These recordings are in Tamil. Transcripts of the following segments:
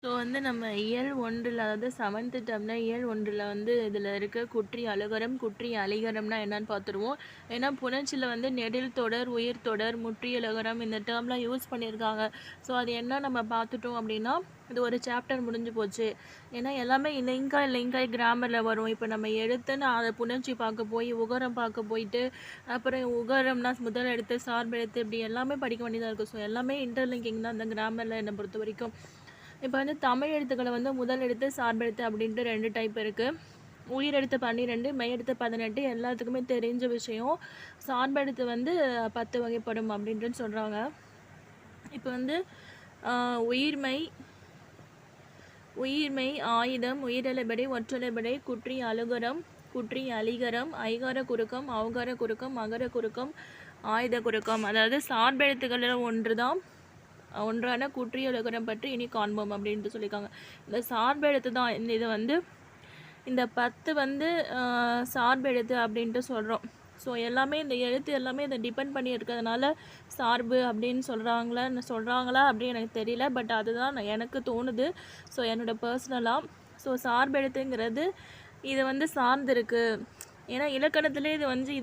ஸோ நம்ம இயல் ஒன்றில் அதாவது 7th டேர்மில் இயல் ஒன்றில் இதில் இருக்க குற்றி அலுகரம் குற்றி அலிகரம்னா என்னன்னு பார்த்துருவோம். ஏன்னா புணர்ச்சியில் நெடில் தொடர் உயிர் தொடர் முற்றியலுகரம் இந்த டேர்ம்லாம் யூஸ் பண்ணியிருக்காங்க. ஸோ அது என்ன நம்ம பார்த்துட்டோம் அப்படின்னா இது ஒரு சாப்டர் முடிஞ்சு போச்சு. ஏன்னா எல்லாமே லிங்காய் கிராமரில் வரும். இப்போ நம்ம எடுத்துன்னு அதை புணர்ச்சி பார்க்க போய் உகரம் பார்க்க போயிட்டு அப்புறம் உகரம்னா முதல் எழுத்து சார்பு எழுத்து இப்படி எல்லாமே படிக்க வேண்டியதாக இருக்கும். ஸோ எல்லாமே இன்டர்லிங்கிங் தான் அந்த கிராமரில் என்னை பொறுத்த வரைக்கும். இப்போ தமிழ் எழுத்துக்களை முதல் எழுத்து சார்பெழுத்து அப்படின்ட்டு 2 டைப் இருக்குது. உயிர் எழுத்து 12 மெய் எழுத்து 18 எல்லாத்துக்குமே தெரிஞ்ச விஷயம். சார்பெழுத்து 10 வகைப்படும் அப்படின்ட்டு சொல்கிறாங்க. இப்போ உயிர்மெய் ஆயுதம் உயிரெழுபடை ஒற்றெழுபடை குற்றி அலுகரம் குற்றி அலிகரம் ஐகார குறுக்கம் அவகார குறுக்கம் அகர குறுக்கம் ஆயுத குறுக்கம். அதாவது சார்பெழுத்துக்களில் ஒன்றான குற்றியலுகரம் பற்றி இனி காண்போம் அப்படின்ட்டு சொல்லியிருக்காங்க. இந்த சார்பெழுத்து தான் இது இந்த 10 சார்பெழுத்து அப்படின்ட்டு சொல்கிறோம். ஸோ எல்லாமே இந்த எழுத்து எல்லாமே இதை டிபெண்ட் பண்ணி இருக்கிறதுனால சார்பு அப்படின்னு சொல்கிறாங்களா அப்படின்னு எனக்கு தெரியல. பட் அதுதான் எனக்கு தோணுது. ஸோ என்னோடய பர்சனலாக ஸோ சார்பெழுத்துங்கிறது இது சார்ந்திருக்கு. ஏன்னா இலக்கணத்திலே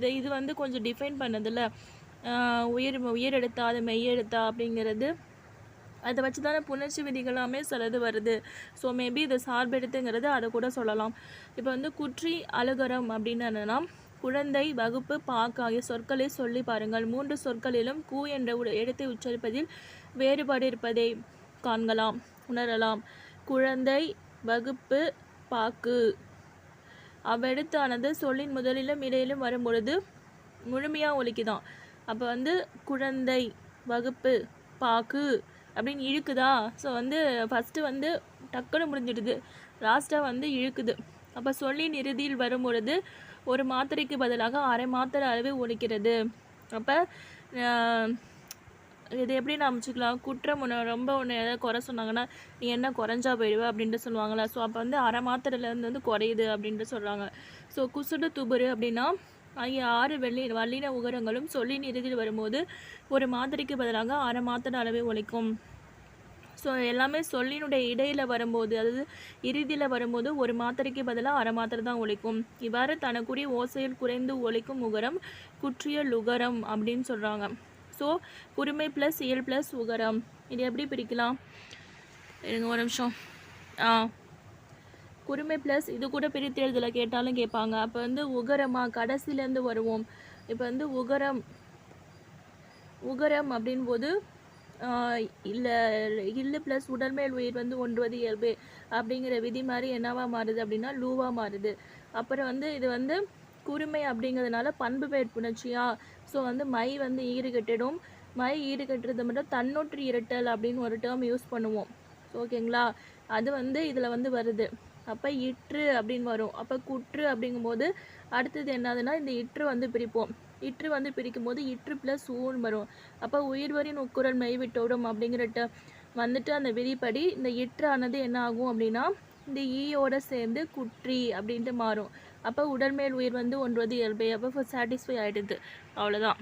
இது கொஞ்சம் டிஃபைன் பண்ணதில்ல. உயிர் எழுத்தா அது மெய் எழுத்தா அப்படிங்கிறது அதை வச்சு தானே புணர்ச்சி விதிகளாமே சிலது வருது. ஸோ மேபி இது சார்பெடுத்துங்கிறது அதை கூட சொல்லலாம். இப்போ குற்றி அலுகரம் அப்படின்னு என்னென்னா குழந்தை வகுப்பு பாக்கு ஆகிய சொற்களை சொல்லி பாருங்கள். 3 சொற்களிலும் கூ என்ற எழுத்தை உச்சரிப்பதில் வேறுபாடு இருப்பதை காண்கலாம் உணரலாம். குழந்தை வகுப்பு பாக்கு அவ்வெழுத்தானது சொல்லின் முதலிலும் இடையிலும் வரும்பொழுது முழுமையாக ஒலிக்குதான். அப்போ குழந்தை வகுப்பு பாக்கு அப்படின்னு இழுக்குதா. ஸோ ஃபஸ்ட்டு டக்குன்னு முடிஞ்சிடுது, லாஸ்ட்டாக இழுக்குது. அப்போ சொல்லின் இறுதியில் வரும்பொழுது ஒரு மாத்திரைக்கு பதிலாக அரை மாத்திரை அளவு ஒலிக்கிறது. அப்போ இது எப்படி நான் அமைச்சிக்கலாம், குற்றம் ரொம்ப ஏதாவது குறை சொன்னாங்கன்னா நீ என்ன குறைஞ்சா போயிடுவ அப்படின்ட்டு சொல்லுவாங்களா. ஸோ அப்போ அரை மாத்திரையிலேருந்து குறையுது அப்படின்ட்டு சொல்கிறாங்க. ஸோ குசுடு துபுரு அப்படின்னா ஆகிய 6 வல்லின உகரங்களும் சொல்லின் இறுதியில் வரும்போது ஒரு மாத்திரைக்கு பதிலாக அரை மாத்திரை அளவே ஒலிக்கும். ஸோ எல்லாமே சொல்லினுடைய இடையில் வரும்போது அதாவது இறுதியில் வரும்போது ஒரு மாத்திரைக்கு பதிலாக அரை மாத்திரை தான் ஒலிக்கும். இவ்வாறு தனக்குரிய ஓசையில் குறைந்து ஒலிக்கும் உகரம் குற்றிய லுகரம் அப்படின்னு சொல்கிறாங்க. ஸோ குறுமை ப்ளஸ் இயல் ப்ளஸ் உகரம் இது எப்படி பிரிக்கலாம், ஒரு நிமிஷம். குறுமை ப்ளஸ் இது கூட பிரித்து எழுதல கேட்டாலும் கேட்பாங்க. அப்போ உகரமாக கடைசியிலேருந்து வருவோம். இப்போ உகரம் அப்படின் போது இல்லை ப்ளஸ் உடல்மேல் உயிர் 9 இயல்பு அப்படிங்கிற விதி மாதிரி என்னவாக மாறுது அப்படின்னா லூவாக மாறுது. அப்புறம் இது குறுமை அப்படிங்கிறதுனால பண்பு பெயர் புணர்ச்சியா. ஸோ மை ஈறு கட்டிடும். மை ஈறு கட்டுறது மட்டும் தன்னொற்று இரட்டல் அப்படின்னு ஒரு டேர்ம் யூஸ் பண்ணுவோம். ஓகேங்களா. அது இதில் வருது. அப்போ இற்று அப்படின்னு வரும். அப்போ குற்று அப்படிங்கும்போது அடுத்தது என்னதுன்னா இந்த இற்று பிரிப்போம். இற்று பிரிக்கும் போது இற்று ப்ளஸ் ஊன்னு வரும். அப்போ உயிர்வரின் உக்குரல் மெய்விட்டோடும் அப்படிங்கிறட்ட அந்த விதிப்படி இந்த இற்று ஆனது என்ன ஆகும் அப்படின்னா இந்த ஈயோட சேர்ந்து குற்றி அப்படின்ட்டு மாறும். அப்போ உடல்மேல் உயிர் 9 இயல்பு. அப்போ சாட்டிஸ்ஃபை ஆகிடுது, அவ்வளோதான்.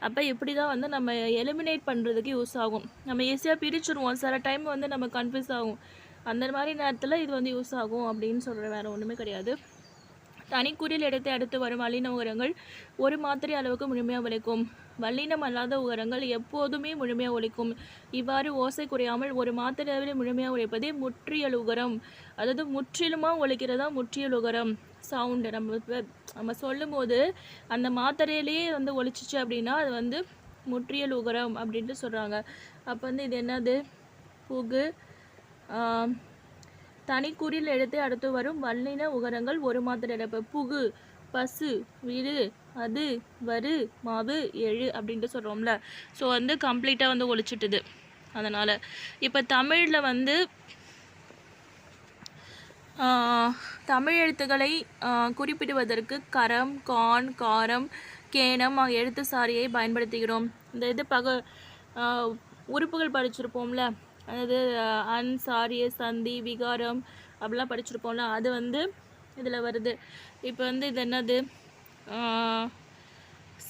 அப்போ இப்படி தான் நம்ம எலிமினேட் பண்ணுறதுக்கு யூஸ் ஆகும். நம்ம ஈஸியாக பிரிச்சுருவோம், சில டைம் நம்ம கன்ஃபியூஸ் ஆகும். அந்த மாதிரி நேரத்தில் இது யூஸ் ஆகும் அப்படின்னு சொல்கிற வேறு ஒன்றுமே கிடையாது. தனிக்குறில் இடத்தை அடுத்து வரும் வல்லின உகரங்கள் ஒரு மாத்திரை அளவுக்கு முழுமையாக ஒலிக்கும். வல்லினம் அல்லாத உகரங்கள் எப்போதுமே முழுமையாக ஒலிக்கும். இவ்வாறு ஓசை குறையாமல் ஒரு மாத்திரை அளவில் முழுமையாக ஒலிப்பதே முற்றியல் உகரம். அதாவது முற்றிலுமாக ஒலிக்கிறதா முற்றியல் உகரம். சவுண்டு நம்ம சொல்லும் போது அந்த மாத்திரையிலேயே ஒலிச்சிச்சு அப்படின்னா அது முற்றியல் உகரம் அப்படின்ட்டு சொல்கிறாங்க. அப்போ இது என்னது, புகு தனிக்குறில் எழுத்து அடுத்து வரும் வல்லின உகரங்கள் ஒரு மாத்திரை இழப்பு. புகு பசு விடு அது வரு மாவு எழு அப்படின்ட்டு சொல்கிறோம்ல. ஸோ கம்ப்ளீட்டாக ஒழிச்சிட்டுது. அதனால் இப்போ தமிழில் தமிழ் எழுத்துக்களை குறிப்பிடுவதற்கு கரம் கான் காரம் கேனம் ஆகிய எழுத்து சாரியை பயன்படுத்துகிறோம். இந்த உறுப்புகள் படிச்சிருப்போம்ல, அதாவது அன் சாரிய சந்தி விகாரம் அப்படிலாம் படிச்சிருப்போம்ல, அது இதில் வருது. இப்போ இது என்னது,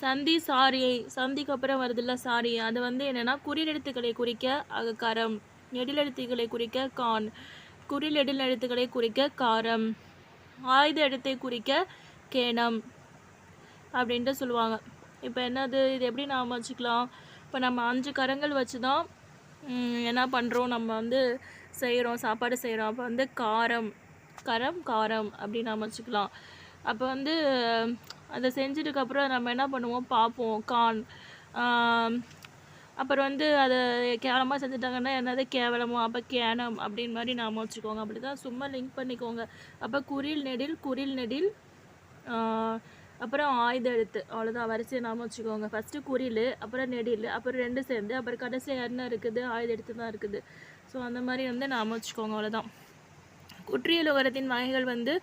சந்தி சாரியை, சந்திக்கு அப்புறம் வருதுல்ல சாரி, அது என்னென்னா குறியெழுத்துக்களை குறிக்க அகக்காரம். நெடிலெழுத்துக்களை குறிக்க கான், குறில் நெடில் எழுத்துக்களை குறிக்க காரம், ஆயுத எழுத்தை குறிக்க கேனம் அப்படின்ட்டு சொல்லுவாங்க. இப்போ என்னது, இது எப்படி நாம் வச்சுக்கலாம்? இப்போ நம்ம 5 கரங்கள் வச்சு தான் என்ன பண்ணுறோம், நம்ம வந்து செய்கிறோம், சாப்பாடு செய்கிறோம். அப்போ வந்து காரம், கரம் காரம் அப்படின்னு நாம் வச்சுக்கலாம். அப்போ வந்து அதை செஞ்சதுக்கப்புறம் நம்ம என்ன பண்ணுவோம், பார்ப்போம் கான். அப்புறம் வந்து அதை கேவலமாக செஞ்சுட்டாங்கன்னா என்னது கேவலமோ, அப்போ கேனம் அப்படின்னு மாதிரி நாம் வச்சுக்கோங்க. அப்படி தான் சும்மா லிங்க் பண்ணிக்கோங்க. அப்போ குறில் நெடில் அப்புறம் ஆயுத எழுத்து, அவ்வளோதான். வரிசையை நாம் வச்சுக்கோங்க. ஃபஸ்ட்டு குறில், அப்புறம் நெடில், அப்புறம் 2 சேர்ந்து, அப்புறம் கடைசியில் என்ன இருக்குது, ஆயுத எழுத்து தான் இருக்குது. ஸோ அந்த மாதிரி வந்து நாம் வச்சுக்கோங்க, அவ்வளோதான். குற்றியலுகரத்தின் வகைகள் வந்து,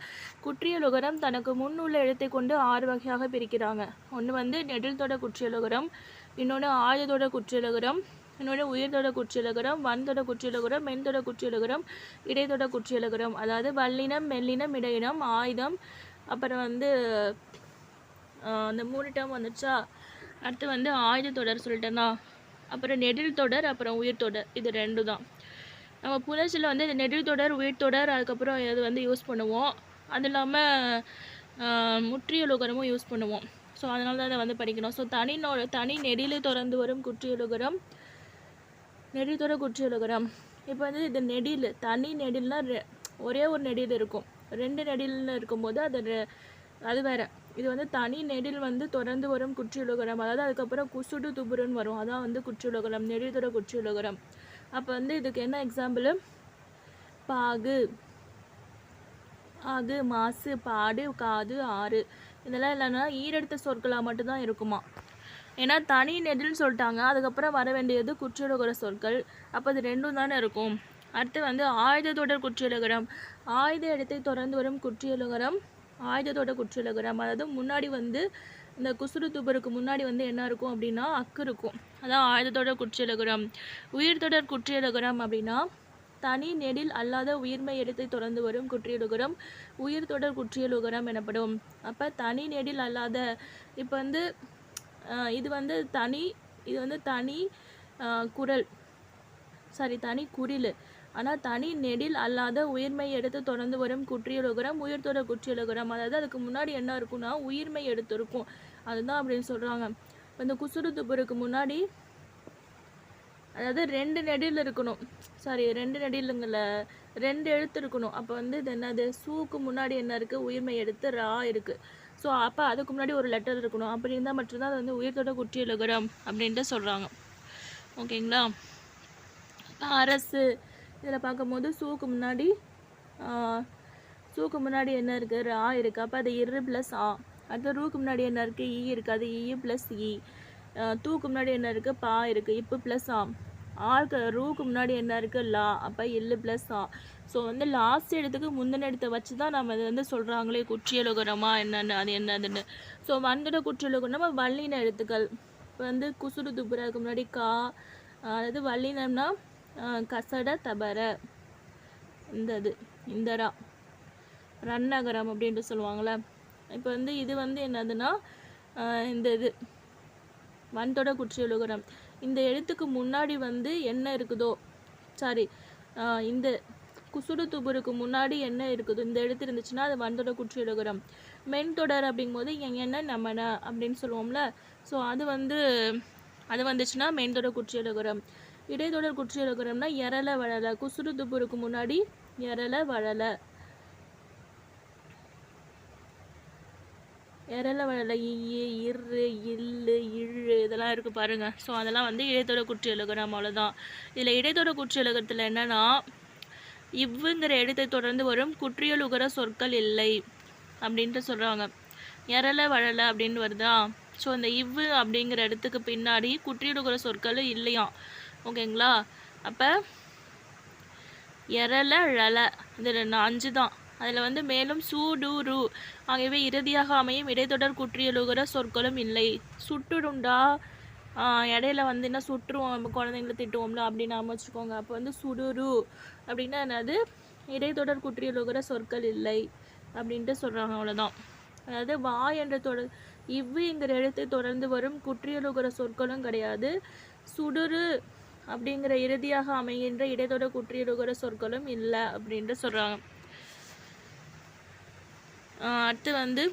குற்றியலுகரம் தனக்கு முன் உள்ள எழுத்தை கொண்டு 6 வகையாக பிரிக்கிறாங்க. ஒன்று வந்து நெடில் தொட குற்றியலுகரம், இன்னொன்று ஆயுதத்தொட குற்றியலுகரம், இன்னொன்று உயிர்த்தொட குற்றியலுகரம், வன்தொட குற்றியலுகரம், மென்தொட குற்றியலுகரம், இடைத்தொட குற்றியலுகரம். அதாவது வல்லினம், மெல்லினம், இடையினம், ஆயுதம், அப்புறம் வந்து அந்த 3 டேர்ம் வந்துச்சா. அடுத்து வந்து ஆயுதத்தொடர் சொல்லிட்டேன்னா, அப்புறம் நெடில் தொடர், அப்புறம் உயிர்த்தொடர். இது 2 தான். நம்ம புணர்ச்சியில் வந்து இந்த நெடில் தொடர், உயிர்த்தொடர், அதுக்கப்புறம் இது வந்து யூஸ் பண்ணுவோம். அது இல்லாமல் முற்றியலுகரமும் யூஸ் பண்ணுவோம். ஸோ அதனால தான் அதை வந்து படிக்கணும். ஸோ தனி நெடிலை தொடர்ந்து வரும் குற்றியலுகரம், நெடில் தொடர் குற்றியலுகரம். இப்போ வந்து இது நெடில், தனி நெடில்னால் ஒரே ஒரு நெடில் இருக்கும். 2 நெடில்னு இருக்கும்போது அது வேறு. இது வந்து தனி நெடில் வந்து தொடர்ந்து வரும் குற்றியலுகரம். அதாவது அதுக்கப்புறம் குசுடு துபுருன்னு வரும். அதான் வந்து குற்றியலுகரம், நெடில் தொடர் குற்றியலுகரம். அப்போ வந்து இதுக்கு என்ன எக்ஸாம்பிள், பாகு, ஆகு, மாசு, பாடு, காது, ஆறு. இதெல்லாம் இல்லைன்னா ஈரெடுத்த சொற்களாக மட்டும்தான் இருக்குமா. ஏன்னா தனி நெடில்னு சொல்லிட்டாங்க, அதுக்கப்புறம் வர வேண்டியது குற்றியலுகர சொற்கள். அப்போ அது 2 தானே இருக்கும். அடுத்து வந்து ஆயுதத்தொடர் குற்றியலுகரம், ஆயுத எழுத்தை தொடர்ந்து வரும் குற்றியலுகரம், ஆயுதத்தொட குற்றியலுகரம். அதாவது முன்னாடி வந்து இந்த குசுறு துபருக்கு முன்னாடி வந்து என்ன இருக்கும் அப்படின்னா அக்கு இருக்கும். அதான் ஆயுதத்தொடர் குற்றியலுகரம். உயிர்த்தொடர் குற்றியலுகரம் அப்படின்னா தனி நெடில் அல்லாத உயிர்மை எழுத்தை தொடர்ந்து வரும் குற்றியலுகரம் உயிர்த்தொடர் குற்றியலுகரம் எனப்படும். அப்போ தனி நெடில் அல்லாத, இப்போ வந்து இது வந்து தனி குரல், தனி குறில். ஆனால் தனி நெடில் அல்லாத உயிர்மை எடுத்து தொடர்ந்து வரும் குற்றியலுகரம் உயிர்த்தொடர் குற்றியலுகரம். அதாவது அதுக்கு முன்னாடி என்ன இருக்குன்னா உயிர்மை எடுத்து இருக்கும், அதுதான் அப்படின்னு சொல்கிறாங்க. இப்போ இந்த குசுறு துபருக்கு முன்னாடி அதாவது 2 நெடில் இருக்கணும், 2 நெடிலுங்கள 2 எழுத்து இருக்கணும். அப்போ வந்து இது என்னது, சூக்கு முன்னாடி என்ன இருக்குது, உயிர்மை எடுத்து ரா இருக்குது. ஸோ அப்போ அதுக்கு முன்னாடி ஒரு லெட்டர் இருக்கணும். அப்படி இருந்தால் மட்டும்தான் அது வந்து உயிர்த்தொடர் குற்றியலுகரம் அப்படின்ட்டு சொல்கிறாங்க. ஓகேங்களா. அரசு இதில் பார்க்கும்போது சூக்கு முன்னாடி என்ன இருக்குது, ரா இருக்குது. அப்போ அது இரு ப்ளஸ் ஆ. அடுத்து ரூக்கு முன்னாடி என்ன இருக்குது, ஈ இருக்குது. அது ஈ ப்ளஸ் ஈ. தூக்கு முன்னாடி என்ன இருக்குது, பா இருக்குது. இப்போ ப்ளஸ் ஆ. ஆருக்கு ரூக்கு முன்னாடி என்ன இருக்குது, லா. அப்போ இல்லு ப்ளஸ் ஆ. ஸோ வந்து லாஸ்ட் எழுத்துக்கு முந்தின எழுத்தை வச்சு தான் நம்ம அது வந்து சொல்கிறாங்களே குற்றியலுகரமா என்னென்னு, அது என்னதுன்னு. ஸோ வந்தோட குற்றியலுகரம் நம்ம வல்லின எழுத்துக்கள். இப்போ வந்து குசுறு துப்புறதுக்கு முன்னாடி கா, அதாவது வல்லினம்னா கசட தபர, இந்தரா, ரன்னகரம் அப்படின்ட்டு சொல்லுவாங்களே. இப்போ வந்து இது வந்து என்னதுன்னா இந்த இது வன்தொட குற்றியலுகரம். இந்த எழுத்துக்கு முன்னாடி வந்து என்ன இருக்குதோ, இந்த குசுடு துபுருக்கு முன்னாடி என்ன இருக்குதோ இந்த எழுத்து இருந்துச்சுன்னா அது வன்தொட குற்றியலுகரம். மென்தொடர் அப்படிங்கும்போது என்ன நம்மன அப்படின்னு சொல்லுவோம்ல. ஸோ அது வந்துச்சுன்னா மென்தொட குற்றியலுகரம். இடைத்தொடர் குற்றியலுகரம்னா எரல வழல. குசுடு துபுருக்கு முன்னாடி எரல வழல, எரல வழல, ஈ, இரு, இல்லு, இழு இதெல்லாம் இருக்குது பாருங்கள். ஸோ அதெல்லாம் வந்து இடைத்தொடர் குற்றியலுகரம். அவ்வளோதான். இதில் இடைத்தொடர் குற்றியலுகரத்தில் என்னென்னா இவ்வுங்கிற எழுத்தை தொடர்ந்து வரும் குற்றியலுகர சொற்கள் இல்லை அப்படின்ட்டு சொல்கிறாங்க. எரல வழல அப்படின்னு வருதா. ஸோ அந்த இவ்வு அப்படிங்கிற இடத்துக்கு பின்னாடி குற்றியலுகர சொற்கள் இல்லையாம். ஓகேங்களா. அப்போ எரல ழல இதில் 5 தான். அதில் வந்து மேலும் சூ டு ரு ஆகியவை இறுதியாக அமையும் இடைத்தொடர் குற்றியலுகர சொற்களும் இல்லை. சுட்டுடுண்டா, இடையில வந்து என்ன சுட்டுருவோம், நம்ம குழந்தைங்கள திட்டுவோம்ல, அப்படின்னு நாம வச்சுக்கோங்க. அப்போ வந்து சுடுரு அப்படின்னா என்னது, இடைத்தொடர் குற்றியலுகர சொற்கள் இல்லை அப்படின்ட்டு சொல்கிறாங்க. அவ்வளோதான். அதாவது வா என்ற இவ்வுங்கிற எழுத்தை தொடர்ந்து வரும் குற்றியலுகர சொற்களும் கிடையாது. சுடுரு அப்படிங்கிற இறுதியாக அமைகின்ற இடைத்தொடர் குற்றியலுகர சொற்களும் இல்லை அப்படின்ட்டு சொல்கிறாங்க. அடுத்து வந்து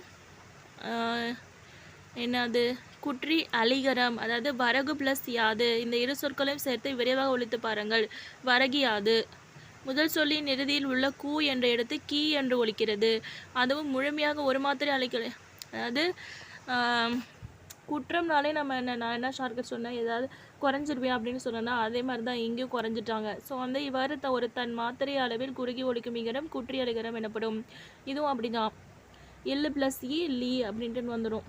என்னது குற்றி அலிகரம், அதாவது வரகு ப்ளஸ் யாது, இந்த இரு சொற்களையும் சேர்த்து விரைவாக ஒழித்து பாருங்கள். வரகியாது. முதல் சொல்லின் இறுதியில் உள்ள கூ என்ற இடத்து கீ என்று ஒலிக்கிறது. அதுவும் முழுமையாக ஒரு மாத்திரை அழைக்கல. அதாவது குற்றம்னாலே நம்ம நான் என்ன ஷார்ட்கட் சொன்னேன், ஏதாவது குறைஞ்சிருவேன் அப்படின்னு சொன்னேன்னா அதே மாதிரி தான் இங்கேயும் குறைஞ்சிட்டாங்க. ஸோ வந்து இவ்வாறு ஒரு தன் மாத்திரை அளவில் குறுகி ஒலிக்கும் இகரம் குற்றி அலிகரம் எனப்படும். இதுவும் அப்படிதான். இல்லு ப்ளஸ் இ லீ அப்படின்ட்டு வந்துடும்.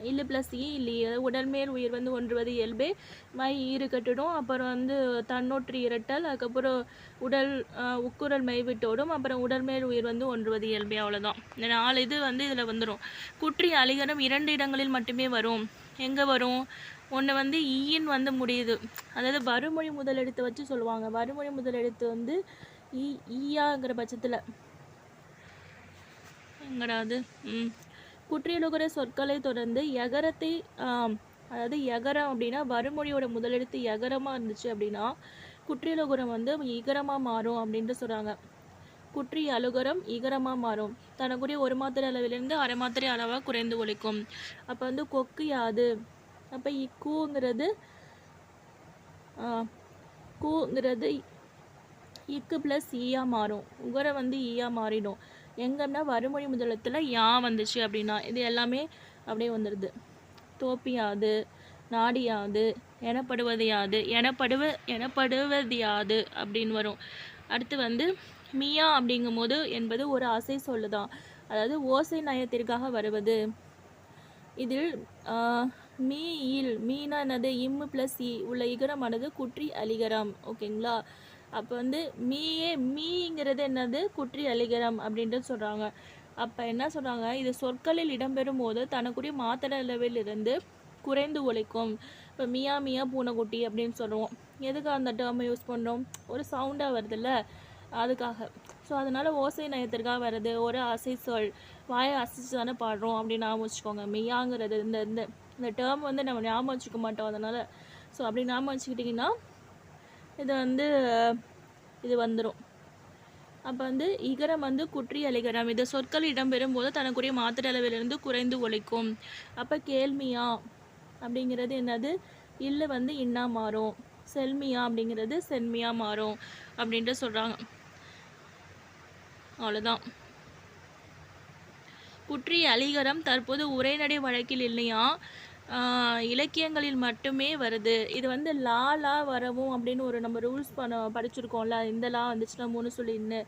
இல்லு ப்ளஸ் இ லீ, அதாவது உடல்மேல் உயிர் வந்து ஒன்றுவது இயல்பே, மை ஈறு கட்டிடும், அப்புறம் வந்து தன்னொற்று இரட்டல், அதுக்கப்புறம் உடல் உக்குரல் மை விட்டோடும், அப்புறம் உடல்மேல் உயிர் வந்து ஒன்றுவது இயல்பே. அவ்வளோதான். இந்த 4 இது வந்து இதில் வந்துடும். குற்றி அலிகரம் 2 இடங்களில் மட்டுமே வரும். எங்கே வரும்? ஒன்று வந்து ஈயின் வந்து முடியுது, அதாவது வறுமொழி முதலெழுத்து வச்சு சொல்லுவாங்க. வறுமொழி முதலெழுத்து வந்து ஈயாங்கிற பட்சத்தில் எங்கடாது குற்றியலுகர சொற்களை தொடர்ந்து எகரத்தை, அதாவது எகரம் அப்படின்னா வறுமொழியோட முதலெழுத்து எகரமாக இருந்துச்சு அப்படின்னா குற்றியலுகரம் வந்து இகரமாக மாறும் அப்படின்ட்டு சொல்கிறாங்க. குற்றி அலுகரம் இகரமாக மாறும். தனக்குரிய ஒரு மாத்திரை அளவிலிருந்து அரை மாத்திரை அளவாக குறைந்து ஒலிக்கும். அப்போ வந்து கொக்கு யாது, அப்போ கூங்கிறது இக்கு ப்ளஸ் ஈயா மாறும். உகரம் வந்து ஈயா மாறிடும். எங்கன்னா வறுமொழி முதலத்தில் யா வந்துச்சு அப்படின்னா இது எல்லாமே அப்படியே வந்துடுது. தோப்பியாது, நாடியாது, எனப்படுவது யாது, எனப்படுவது யாது அப்படின்னு வரும். அடுத்து வந்து மியா அப்படிங்கும் போது என்பது ஒரு அசை சொல்லுதான், அதாவது ஓசை நயத்திற்காக வருவது. இதில் மீனா என்னது இம்மு ப்ளஸ் இ உள்ள இகரமானது குற்றி அலிகரம். ஓகேங்களா? அப்போ வந்து மீங்கிறது என்னது குற்றி அலிகரம் அப்படின்ட்டு சொல்கிறாங்க. அப்போ என்ன சொல்கிறாங்க, இது சொற்களில் இடம்பெறும் போது தனக்குரிய மாத்திரை அளவில் இருந்து குறைந்து ஒலிக்கும். இப்போ மியா மியா பூனைக்குட்டி அப்படின்னு சொல்லுவோம். எதுக்கு அந்த டேர்மை யூஸ் பண்ணுறோம்? ஒரு சவுண்டாக வருதுல்ல, அதுக்காக. ஸோ அதனால் ஓசை நயத்திற்காக வருது. ஒரு அசை சொல், வாயை அசைச்சு தானே பாடுறோம் அப்படின்னு ஞாபகம் வச்சுக்கோங்க. மியாங்கிறது இந்த டேர்ம் வந்து நம்ம ஞாபகம் வச்சுக்க மாட்டோம். அதனால் ஸோ அப்படி ஞாபகம் வச்சுக்கிட்டிங்கன்னா இது வந்து இது வந்துடும். அப்போ வந்து இகரம் வந்து குற்றி அலிகரம். இது சொற்கள் இடம்பெறும் போது தனக்குரிய மாத்திரை அளவிலிருந்து குறைந்து ஒலிக்கும். அப்போ கேள்மியா அப்படிங்கிறது என்னது? இல்லை வந்து இன்னா மாறும். செல்மியா அப்படிங்கிறது சென்மியா மாறும் அப்படின்ட்டு சொல்கிறாங்க. அவ்வளோதான். குற்றி அலிகரம் தற்போது உரைநடை வழக்கில் இல்லையா, இலக்கியங்களில் மட்டுமே வருது. இது வந்து லா வரவும் அப்படின்னு ஒரு நம்ம ரூல்ஸ் படிச்சிருக்கோம்ல. இந்த லா வந்துச்சுன்னா 3 சொல்லி இன்னு,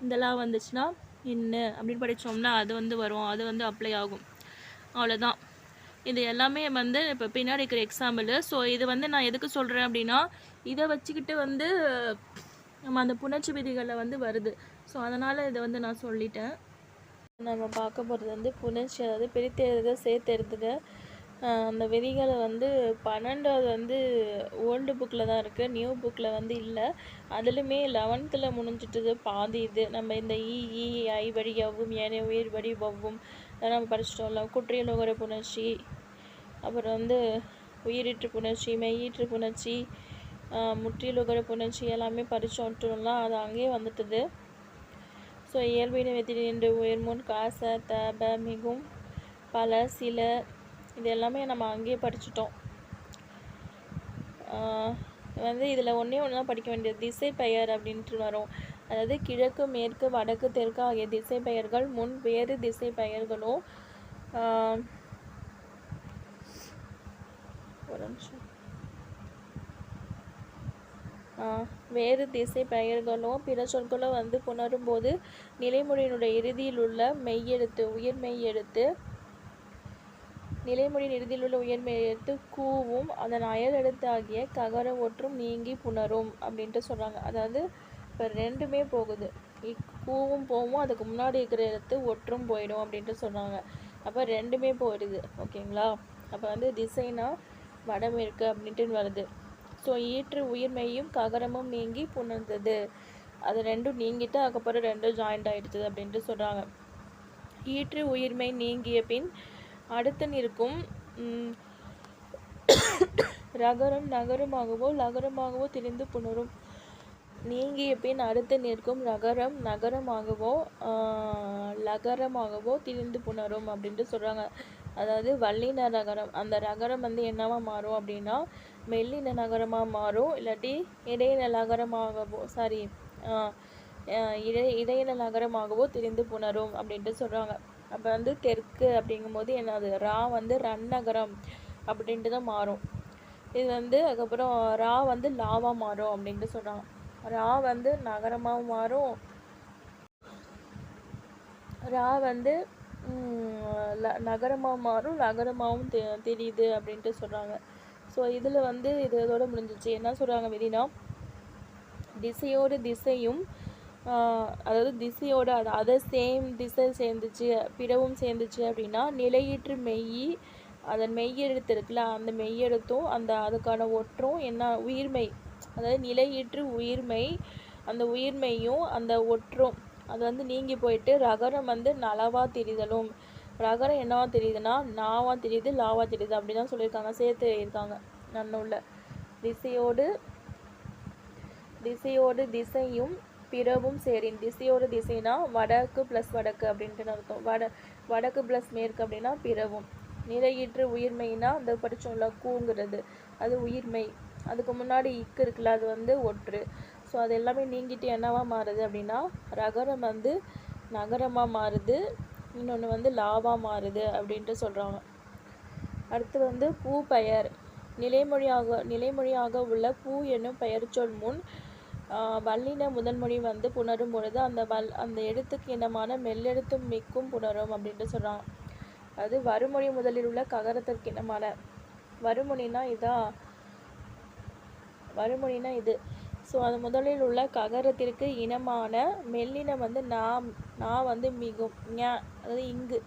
இந்த லா வந்துச்சுன்னா இன்னு அப்படின்னு படித்தோம்னா அது வந்து வரும், அது வந்து அப்ளை ஆகும். அவ்வளோதான். இது எல்லாமே வந்து இப்போ பின்னாடி இருக்கிற எக்ஸாம்பிள். ஸோ இது வந்து நான் எதுக்கு சொல்கிறேன் அப்படின்னா இதை வச்சுக்கிட்டு வந்து நம்ம அந்த புணர்ச்சி விதிகளில் வந்து வருது. ஸோ அதனால் இதை வந்து நான் சொல்லிட்டேன். நம்ம பார்க்க போகிறது வந்து புணர்ச்சி, அதாவது பிரித்தெழுதுக சேர்த்தெழுதுக. அந்த விதிகளை வந்து 12வது வந்து ஓல்டு புக்கில் தான் இருக்குது, நியூ புக்கில் வந்து இல்லை. அதுலேயுமே 11th முடிஞ்சிட்டது பாதி. இது நம்ம இந்த இ ஐ வழி எவ்வும், ஏனைய உயிர் வழி வவ்வும் நம்ம படிச்சிட்டோம்ல. குற்றியலுகர புணர்ச்சி, அப்புறம் வந்து உயிரீற்று புணர்ச்சி, மெய்யீற்று புணர்ச்சி, முற்றியலுகர புணர்ச்சி எல்லாமே படிச்சோம்லாம். அது அங்கேயே வந்துட்டுது. ஸோ இயல்பின வெத்தினின்று உயர்முன் காச தப மிகும் பல சில இது எல்லாமே நம்ம அங்கேயே படிச்சிட்டோம். வந்து இதில் ஒன்றே தான் படிக்க வேண்டியது, திசை பெயர் அப்படின்ட்டு வரும். அதாவது கிழக்கு மேற்கு வடக்கு தெற்கு ஆகிய திசை பெயர்கள் முன் வேறு திசை பெயர்களும் வேறு திசை பெயர்களும் பிற சொற்களும் வந்து புணரும் போது நிலைமொழியினுடைய இறுதியில் உள்ள மெய்யெழுத்து உயிர் மெய்யெழுத்து நிலைமொழியின் இறுதியில் உள்ள உயர் மெய்யெழுத்து கூவும் அதன் அயல் எழுத்து ஆகிய ககர ஒற்றும் நீங்கி புணரும் அப்படின்ட்டு சொல்கிறாங்க. அதாவது இப்போ ரெண்டுமே போகுது, கூவும் போவும், அதுக்கு முன்னாடி இருக்கிற எழுத்து ஒற்றும் போயிடும் அப்படின்ட்டு சொல்கிறாங்க. அப்போ ரெண்டுமே போயிடுது. ஓகேங்களா? அப்போ வந்து திசைனா வடமேற்கு அப்படின்ட்டு வருது. ஸோ ஈற்று உயிர்மெய்யும் ககரமும் நீங்கி புணர்ந்தது. அது ரெண்டும் நீங்கிட்டு அதுக்கப்புறம் ரெண்டும் ஜாயிண்ட் ஆகிடுது அப்படின்ட்டு சொல்கிறாங்க. ஈற்று உயிர்மெய் நீங்கிய பின் அடுத்து நிற்கும் ரகரம் நகரமாகவோ லகரமாகவோ திரிந்து புணரும். நீங்கிய பின் அடுத்து நிற்கும் ரகரம் நகரமாகவோ லகரமாகவோ திரிந்து புணரும் அப்படின்ட்டு சொல்கிறாங்க. அதாவது வல்லின ரகரம், அந்த ரகரம் வந்து என்னவா மாறும் அப்படின்னா மெல்லின நகரமாக மாறும், இல்லாட்டி இடையின நகரமாகவோ இடையின நகரமாகவோ திரிந்து புணரும் அப்படின்ட்டு சொல்கிறாங்க. அப்போ வந்து தெற்கு அப்படிங்கும்போது என்னது ரா வந்து ரன்னகரம் அப்படின்ட்டு தான் மாறும். இது வந்து அதுக்கப்புறம் ரா வந்து லாவா மாறும் அப்படின்ட்டு சொல்கிறாங்க. ரா வந்து நகரமாகவும் மாறும், ரா வந்து நகரமாக மாறும், நகரமாகவும் தெரியுது அப்படின்ட்டு சொல்கிறாங்க. ஸோ இதில் வந்து இது இதோட முடிஞ்சிச்சு. என்ன சொல்கிறாங்க விதினா, திசையோடு திசையும் அதாவது திசையோட அதை சேம் திசை சேர்ந்துச்சு பிறவும் சேர்ந்துச்சு அப்படின்னா நிலையீற்று மெய்யி அதன் மெய்யெழுத்து இருக்குல்ல, அந்த மெய்யெழுத்தும் அந்த அதுக்கான ஒற்றும் என்ன உயிர்மெய், அதாவது நிலையீற்று உயிர்மெய், அந்த உயிர்மெய்யும் அந்த ஒற்றும் அது வந்து நீங்கி போயிட்டு ரகரம் வந்து நலவா தெரிதலும், ரகரம் என்னவா தெரியுதுன்னா நாவா தெரியுது லாவா தெரியுது அப்படி தான் சொல்லியிருக்காங்க, சேர்த்து இருக்காங்க நன்னூல்ல. திசையோடு திசையும் பிறவும் சேரின். திசையோடு திசைனா வடக்கு ப்ளஸ் வடக்கு அப்படின்ட்டு அர்த்தம். வடக்கு ப்ளஸ் மேற்கு அப்படின்னா பிறவும். நிலையீற்று உயிர்மெய்னா அந்த படித்தோம்ல கூங்கிறது அது உயிர்மெய், அதுக்கு முன்னாடி இக்கு இருக்குல்ல அது வந்து ஒற்று. ஸோ அது எல்லாமே நீங்கிட்டு என்னவா மாறுது அப்படின்னா ரகரம் வந்து நகரமாக மாறுது, இன்னொன்று வந்து லாவா மாறுது அப்படின்ட்டு சொல்கிறாங்க. அடுத்து வந்து பூ பெயர் நிலைமொழியாக உள்ள பூ என்னும் பெயர் சொல் முன் வல்லின முதன்மொழி வந்து புணரும் பொழுது அந்த எழுத்துக்கு இனமான மெல்லெழுத்தும் மிக்கும் புணரும் அப்படின்ட்டு சொல்கிறாங்க. அது வருமொழி முதலில் உள்ள ககரத்திற்கு இனமான வருமொழினா இது. ஸோ அது முதலில் உள்ள ககரத்திற்கு இனமான மெல்லினம் வந்து நான் வந்து மிகும், அதாவது இங்கு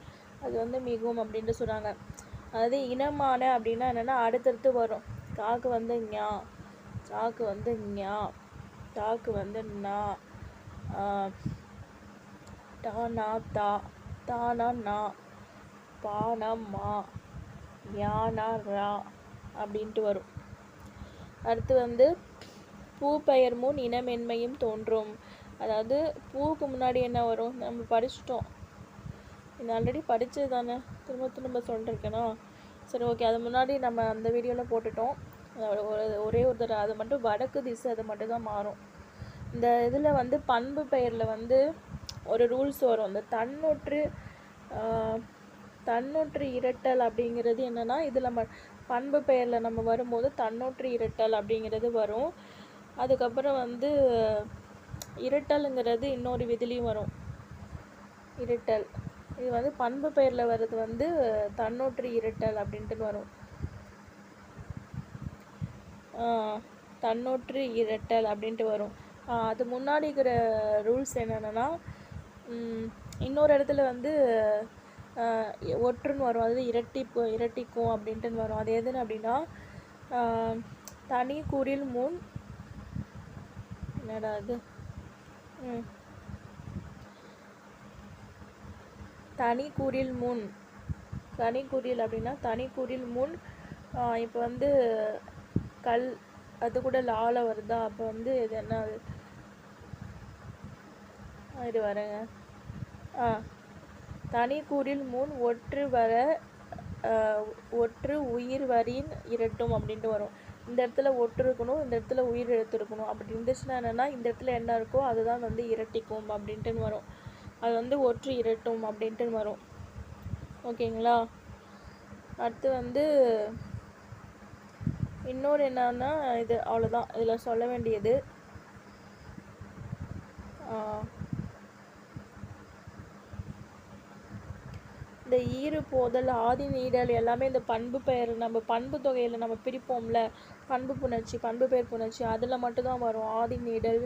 அது வந்து மிகும் அப்படின்ட்டு சொல்கிறாங்க. அதாவது இனமான அப்படின்னா என்னென்னா அடுத்தடுத்து வரும். காக்கு வந்து ஞா, சாக்கு வந்து ஞா, தாக்கு வந்து நா, டானா தா, தானா நா, பானா மா, யானா ரா அப்படின்ட்டு வரும். அடுத்து வந்து பூ பெயர் முன் இனமென்மையும் தோன்றும். அதாவது பூவுக்கு முன்னாடி என்ன வரும், நம்ம படிச்சிட்டோம், இது ஆல்ரெடி படித்தது தானே, திரும்ப சொல்லிருக்கேனா, சரி ஓகே. அது முன்னாடி நம்ம அந்த வீடியோவில் போட்டுட்டோம், ஒரே ஒரு தடவை அது மட்டும் வடக்கு திசை அது மட்டும் தான் மாறும். இந்த இதில் வந்து பண்பு பெயரில் வந்து ஒரு ரூல்ஸ் வரும். இந்த தன்னொற்று இரட்டல் அப்படிங்கிறது என்னென்னா, இதில் நம்ம பண்பு பெயரில் நம்ம வரும்போது தன்னொற்று இரட்டல் அப்படிங்கிறது வரும். அதுக்கப்புறம் வந்து இரட்டலுங்கிறது இன்னொரு விதிலையும் வரும், இரட்டல். இது வந்து பண்பு பெயரில் வர்றது வந்து தன்னொற்று இரட்டல் அப்படின்ட்டு வரும், தன்னொற்று இரட்டல் அப்படின்ட்டு வரும். அது முன்னாடி இருக்கிற ரூல்ஸ் என்னென்னா, இன்னொரு இடத்துல வந்து ஒற்றுன்னு வரும், அது இரட்டிக்கும் அப்படின்ட்டு வரும். அது எதுன்னு அப்படின்னா தனி குறில் முன் என்னடா அது தனி குறில் அப்படின்னா தனி குறில் முன் இப்போ வந்து கல் அது கூட லால வருதா, அப்போ வந்து இது என்ன இது வரேங்க. தனி குறில் முன் ஒற்று உயிர் வரின் இரட்டும் அப்படின்ட்டு வரும். இந்த இடத்துல ஒற்று இருக்கணும், இந்த இடத்துல உயிர் எழுத்து இருக்கணும். அப்படி இருந்துச்சுன்னா என்னென்னா இந்த இடத்துல என்ன இருக்கோ அதுதான் வந்து இரட்டிக்கும் அப்படின்ட்டு வரும். அது வந்து ஒற்று இரட்டும் அப்படின்ட்டு வரும். ஓகேங்களா. அடுத்து வந்து இன்னொரு என்னன்னா இது அவ்வளோதான் இதில் சொல்ல வேண்டியது. இந்த ஈறு போதல் ஆதி நீடல் எல்லாமே இந்த பண்பு பெயர் நம்ம பண்பு தொகையில் நம்ம பிரிப்போம்ல, பண்பு பெயர் புணர்ச்சி அதில் மட்டும்தான் வரும். ஆதி நீடல்,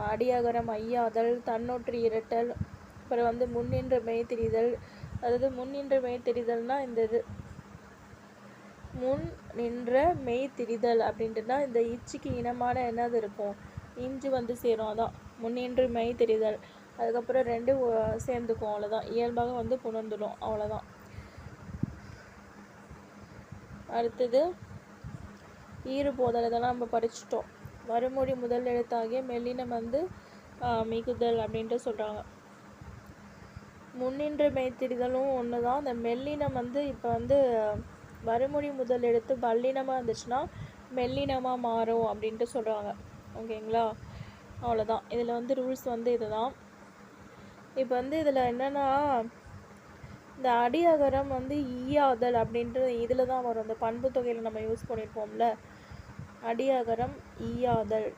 அடியகரம், ஐயாதல், தன்னொற்று இரட்டல், அப்புறம் வந்து முன்னின்ற மெய் தெரிதல். அதாவது முன்னின்ற மெய் தெரிதல்னா இந்த இது முன் நின்ற மெய் திரிதல் அப்படின்ட்டுனா இந்த இச்சிக்கு இனமான என்னது இருக்கும், இஞ்சு வந்து சேரும், அதான் முன்னின்று மெய் தெரிதல். அதுக்கப்புறம் ரெண்டு சேர்ந்துக்கும், அவ்வளோதான், இயல்பாக வந்து புணர்ந்துடும், அவ்வளோதான். அடுத்தது ஈறுபோதல் இதெல்லாம் நம்ம படிச்சுட்டோம். வறுமொழி முதல் எழுத்தாகிய மெல்லினம் வந்து மிகுதல் அப்படின்ட்டு சொல்கிறாங்க. முன்னின்று மெய்த்திரிதலும் ஒன்று தான். அந்த மெல்லினம் வந்து இப்போ வந்து வறுமொழி முதல் எழுத்து வல்லினமாக இருந்துச்சுன்னா மெல்லினமாக மாறும் அப்படின்ட்டு சொல்கிறாங்க. ஓகேங்களா? அவ்வளோதான். இதில் வந்து ரூல்ஸ் வந்து இதுதான். இப்போ வந்து இதில் என்னென்னா இந்த அடியகரம் வந்து ஈயாதல் அப்படின்ட்டு இதில் தான் வரும். அந்த பண்பு தொகையில் நம்ம யூஸ் பண்ணியிருப்போம்ல, அடியகரம் ஈயாதல்,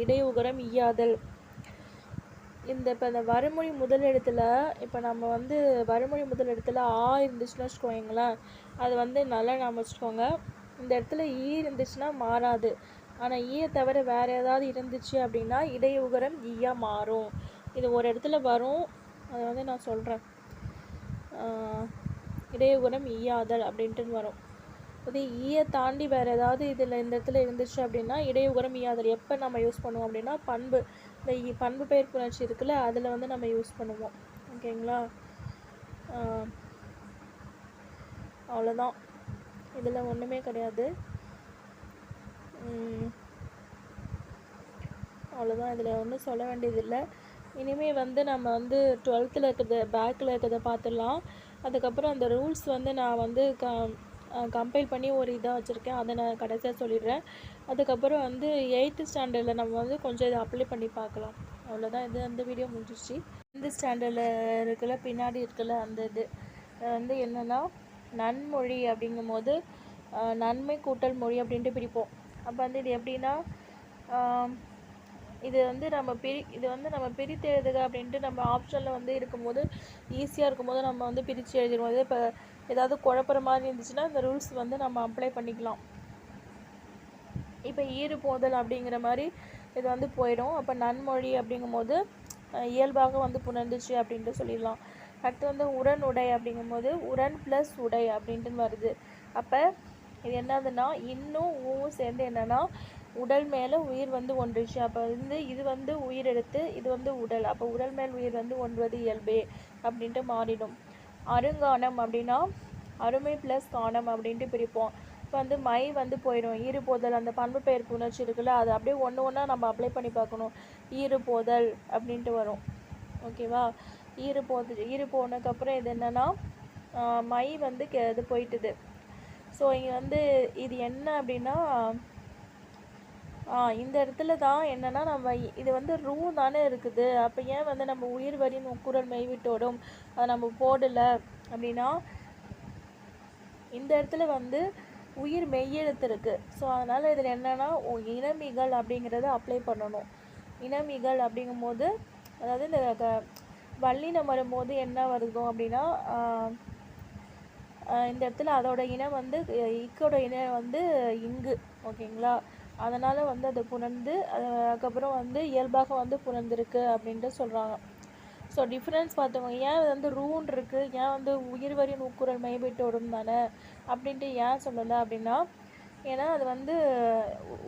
இடையுகரம் ஈயாதல். இப்போ இந்த வறுமொழி முதல் எழுத்தில் இப்போ நம்ம வந்து வறுமொழி முதல் எழுத்தில் ஆ இருந்துச்சுன்னா வச்சுக்கோங்களேன், அது வந்து நல்லா நம்ம வச்சுக்கோங்க. இந்த இடத்துல ஈ இருந்துச்சுன்னா மாறாது. ஆனால் ஈயை தவிர வேறு ஏதாவது இருந்துச்சு அப்படின்னா இடையுகரம் ஈயா மாறும். இது ஒரு இடத்துல வரும், அதை வந்து நான் சொல்கிறேன். இடையுகரம் ஈயாதல் அப்படின்ட்டு வரும். அது ஈயை தாண்டி வேறு ஏதாவது இதில் இந்த இடத்துல இருந்துச்சு அப்படின்னா இடையுகரம் ஈயாதல் எப்போ நம்ம யூஸ் பண்ணுவோம் அப்படின்னா இந்த பண்பு பெயர் புணர்ச்சி இருக்குல்ல, அதில் வந்து நம்ம யூஸ் பண்ணுவோம். ஓகேங்களா? அவ்வளோதான். இதில் ஒன்றுமே கிடையாது. அவ்வளோதான். இதில் ஒன்றும் சொல்ல வேண்டியதில்லை. இனிமேல் வந்து நம்ம வந்து 12th இருக்கிறத பேக்கில் இருக்கிறத பார்த்துடலாம். அதுக்கப்புறம் அந்த ரூல்ஸ் வந்து நான் வந்து கம்பைல் பண்ணி ஒரு இதாக வச்சுருக்கேன், அதை நான் கடைசியாக சொல்லிடுறேன். அதுக்கப்புறம் வந்து 8th ஸ்டாண்டர்டில் நம்ம வந்து கொஞ்சம் இதை அப்ளை பண்ணி பார்க்கலாம். அவ்வளோதான். இது அந்த வீடியோ முடிஞ்சிச்சு. இந்த ஸ்டாண்டர்டில் இருக்குல்ல, பின்னாடி இருக்குல்ல, அந்த இது வந்து என்னென்னா நன்மொழி அப்படிங்கும் போது நன்மை கூட்டல் மொழி அப்படின்ட்டு பிரிப்போம். அப்போ வந்து இது எப்படின்னா இது வந்து நம்ம பிரித்து எழுதுக அப்படின்ட்டு நம்ம ஆப்ஷனில் வந்து இருக்கும்போது ஈஸியாக இருக்கும்போது நம்ம வந்து பிரித்து எழுதிடுவோம். இது இப்போ ஏதாவது குழப்புற மாதிரி இருந்துச்சுன்னா இந்த ரூல்ஸ் வந்து நம்ம அப்ளை பண்ணிக்கலாம். இப்போ ஈறுபோதல் அப்படிங்கிற மாதிரி இது வந்து போயிடும். அப்போ நன்மொழி அப்படிங்கும்போது இயல்பாக வந்து புணர்ந்துச்சு அப்படின்ட்டு சொல்லிடலாம். அடுத்து வந்து உடன் உடை அப்படிங்கும்போது உடன் ப்ளஸ் உடை அப்படின்ட்டு வருது. அப்போ இது என்னதுன்னா இன்னும் ஊவும் சேர்ந்து என்னென்னா உடல் மேலே உயிர் வந்து ஒன்றுச்சு. அப்போ வந்து இது வந்து உயிர் எடுத்து இது வந்து உடல். அப்போ உடல் மேல் உயிர் வந்து ஒன்றுவது இயல்பே அப்படின்ட்டு மாறிடும். அருங்கானம் அப்படின்னா அருமை ப்ளஸ் கானம் அப்படின்ட்டு பிரிப்போம். இப்போ வந்து மை வந்து போயிடும். ஈறுபோதல் அந்த பண்பு பெயர் புணர்ச்சி இருக்குல்ல, அது அப்படியே ஒன்றா நம்ம அப்ளை பண்ணி பார்க்கணும். ஈறுபோதல் அப்படின்ட்டு வரும். ஓகேவா? ஈறு போனதுக்கப்புறம் இது என்னென்னா மை வந்து இது போயிட்டுது. ஸோ இங்கே வந்து இது என்ன அப்படின்னா இந்த இடத்துல தான் என்னென்னா நம்ம இது வந்து ரூ தானே இருக்குது. அப்போ ஏன் வந்து நம்ம உயிர் வரின் உக்குரல் மெய்விட்டோடும் அதை நம்ம போடலை அப்படின்னா இந்த இடத்துல வந்து உயிர் மெய்யெழுத்து இருக்குது. ஸோ அதனால் இதில் என்னென்னா இனமிகள் அப்படிங்கிறத அப்ளை பண்ணணும். இனமிகள் அப்படிங்கும்போது அதாவது இந்த வல்லினம் வரும்போது என்ன வருதோ அப்படின்னா இந்த இடத்துல அதோட இனம் வந்து இக்கோட இனம் வந்து இங்கு. ஓகேங்களா? அதனால் வந்து அது புணர்ந்து அதுக்கப்புறம் வந்து இயல்பாக வந்து புணர்ந்துருக்கு அப்படின்ட்டு சொல்கிறாங்க. ஸோ டிஃப்ரென்ஸ் பார்த்துக்கோங்க. ஏன் வந்து ரூன் இருக்குது, ஏன் வந்து உயிர் வரின் உக்குரல் மெய்விட்டோடும் தானே அப்படின்ட்டு ஏன் சொல்லலை அப்படின்னா ஏன்னா அது வந்து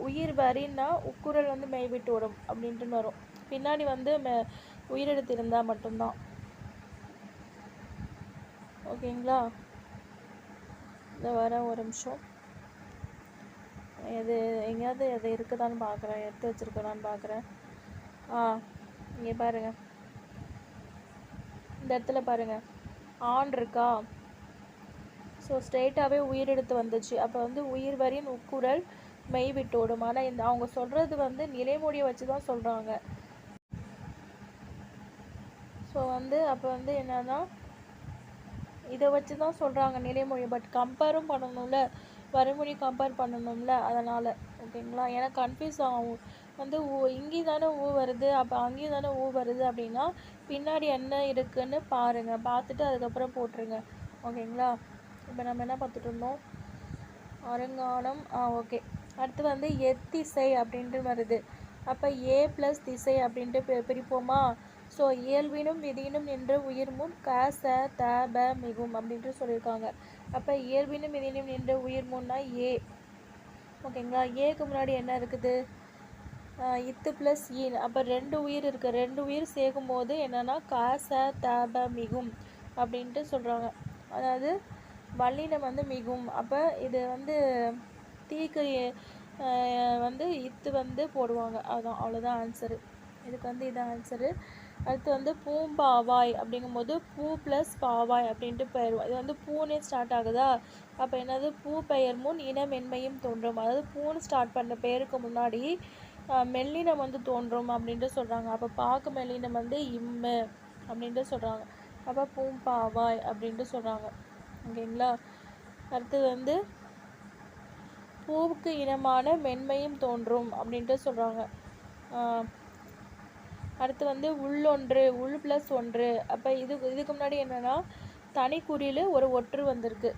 உயிர் வரின்னா உக்குரல் வந்து மெய்விட்டோடும் அப்படின்ட்டு வரும். பின்னாடி வந்து உயிரெழுத்து இருந்தால் மட்டும்தான். ஓகேங்களா? இந்த வர ஒரு நிமிஷம் எது எங்கேயாவது எது இருக்குதான்னு பார்க்குறேன், எடுத்து வச்சுருக்கலான்னு பார்க்குறேன். இங்கே பாருங்கள், இந்த இடத்துல பாருங்கள் ஆன் இருக்கா. ஸோ ஸ்ட்ரெயிட்டாகவே உயிரெடுத்து வந்துச்சு. அப்போ வந்து உயிர் வரின் உக்குரல் மெய் விட்டோடும். ஆனால் இந்த அவங்க சொல்கிறது வந்து நிலைமொழியை வச்சு தான் சொல்கிறாங்க. ஸோ வந்து அப்போ வந்து என்னன்னா இதை வச்சு தான் சொல்கிறாங்க நிலைமொழி. பட் கம்பேரும் பண்ணணும்ல, வறுமொழி கம்பேர் பண்ணணும்ல, அதனால். ஓகேங்களா? ஏன்னா கன்ஃபியூஸ் ஆகும். வந்து இங்கேயும் தானே ஊ வருது, அப்போ அங்கேயும் தானே ஊ வருது அப்படின்னா பின்னாடி என்ன இருக்குன்னு பாருங்கள், பார்த்துட்டு அதுக்கப்புறம் போட்டுருங்க. ஓகேங்களா? இப்போ நம்ம என்ன பார்த்துட்டு இருந்தோம்? அருங்கானம். ஓகே. அடுத்து வந்து எத்திசை அப்படின்ட்டு வருது. அப்போ ஏ ப்ளஸ் திசை அப்படின்ட்டு பிரிப்போமா? ஸோ இயல்பினும் விதியினும் நின்று உயிர்முன் க ச த ப மிகும் அப்படின்ட்டு சொல்லியிருக்காங்க. அப்போ இயல்பினும் விதியினும் நின்று உயிர்முன்னா ஏ. ஓகேங்களா? ஏக்கு முன்னாடி என்ன இருக்குது? இத்து ப்ளஸ் ஈ. அப்போ 2 உயிர் இருக்குது. 2 உயிர் சேர்க்கும் போது என்னென்னா க ச த ப மிகும் அப்படின்ட்டு சொல்கிறாங்க. அதாவது வல்லினம் வந்து மிகும். அப்போ இது வந்து தீக்கு வந்து இத்து வந்து போடுவாங்க. அவ்வளோதான் ஆன்சரு. இதுக்கு வந்து இதான் ஆன்சரு. அடுத்து வந்து பூம்பாவாய் அப்படிங்கும்போது பூ ப்ளஸ் பாவாய் அப்படின்ட்டு பெயரும். இது வந்து பூனே ஸ்டார்ட் ஆகுதா, அப்போ என்னது பூ பெயர் முன் இன மென்மையும் தோன்றும். அதாவது பூன்னு ஸ்டார்ட் பண்ண பெயருக்கு முன்னாடி மெல்லினம் வந்து தோன்றும் அப்படின்ட்டு சொல்கிறாங்க. அப்போ பாக்கு மெல்லினம் வந்து இம்மு அப்படின்ட்டு சொல்கிறாங்க. அப்போ பூம்பாவாய் அப்படின்ட்டு சொல்கிறாங்க. ஓகேங்களா. அடுத்தது வந்து பூவுக்கு இனமான மென்மையும் தோன்றும் அப்படின்ட்டு சொல்கிறாங்க. அடுத்து வந்து உள்ளொன்று, உள் ப்ளஸ் ஒன்று. அப்போ இதுக்கு முன்னாடி என்னென்னா தனி குறியில் ஒரு ஒற்று வந்திருக்கு.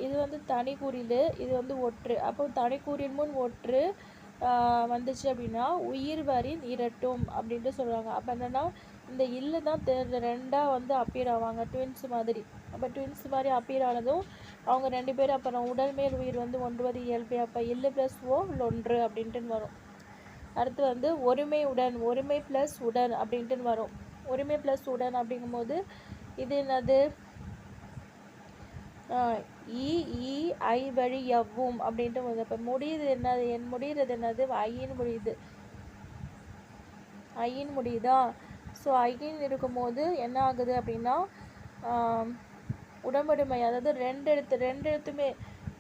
இது வந்து தனி குறியில், இது வந்து ஒற்று. அப்போ தனி குறியில் முன் ஒற்று வந்துச்சு அப்படின்னா உயிர் வரின் இரட்டும் அப்படின்ட்டு சொல்கிறாங்க. அப்போ என்னென்னா இந்த இல்லு தான் ரெண்டாக வந்து அப்பியர் ஆவாங்க, ட்வின்ஸ் மாதிரி. அப்போ ட்வின்ஸ் மாதிரி அப்பியர் ஆனதும் அவங்க 2 பேரும் அப்புறம் உடல் மேல் உயிர் வந்து ஒன்றுவது இயல்பு. அப்போ இல்லு ப்ளஸ் ஓ லொன்று அப்படின்ட்டுன்னு வரும். அடுத்து வந்து ஒருமை உடன், ஒருமை ப்ளஸ் உடன் அப்படின்ட்டுன்னு வரும். ஒருமை ப்ளஸ் உடன் அப்படிங்கும்போது இது என்னது ஐ வழி எவ்வும் அப்படின்ட்டு வருது. இப்போ முடியுது என்னது, முடிகிறது என்னது ஐன்னு முடியுது, ஐன்னு முடியுதா. ஸோ ஐன்னு இருக்கும்போது என்ன ஆகுது அப்படின்னா உடம்படுமை, அதாவது ரெண்டு எழுத்துமே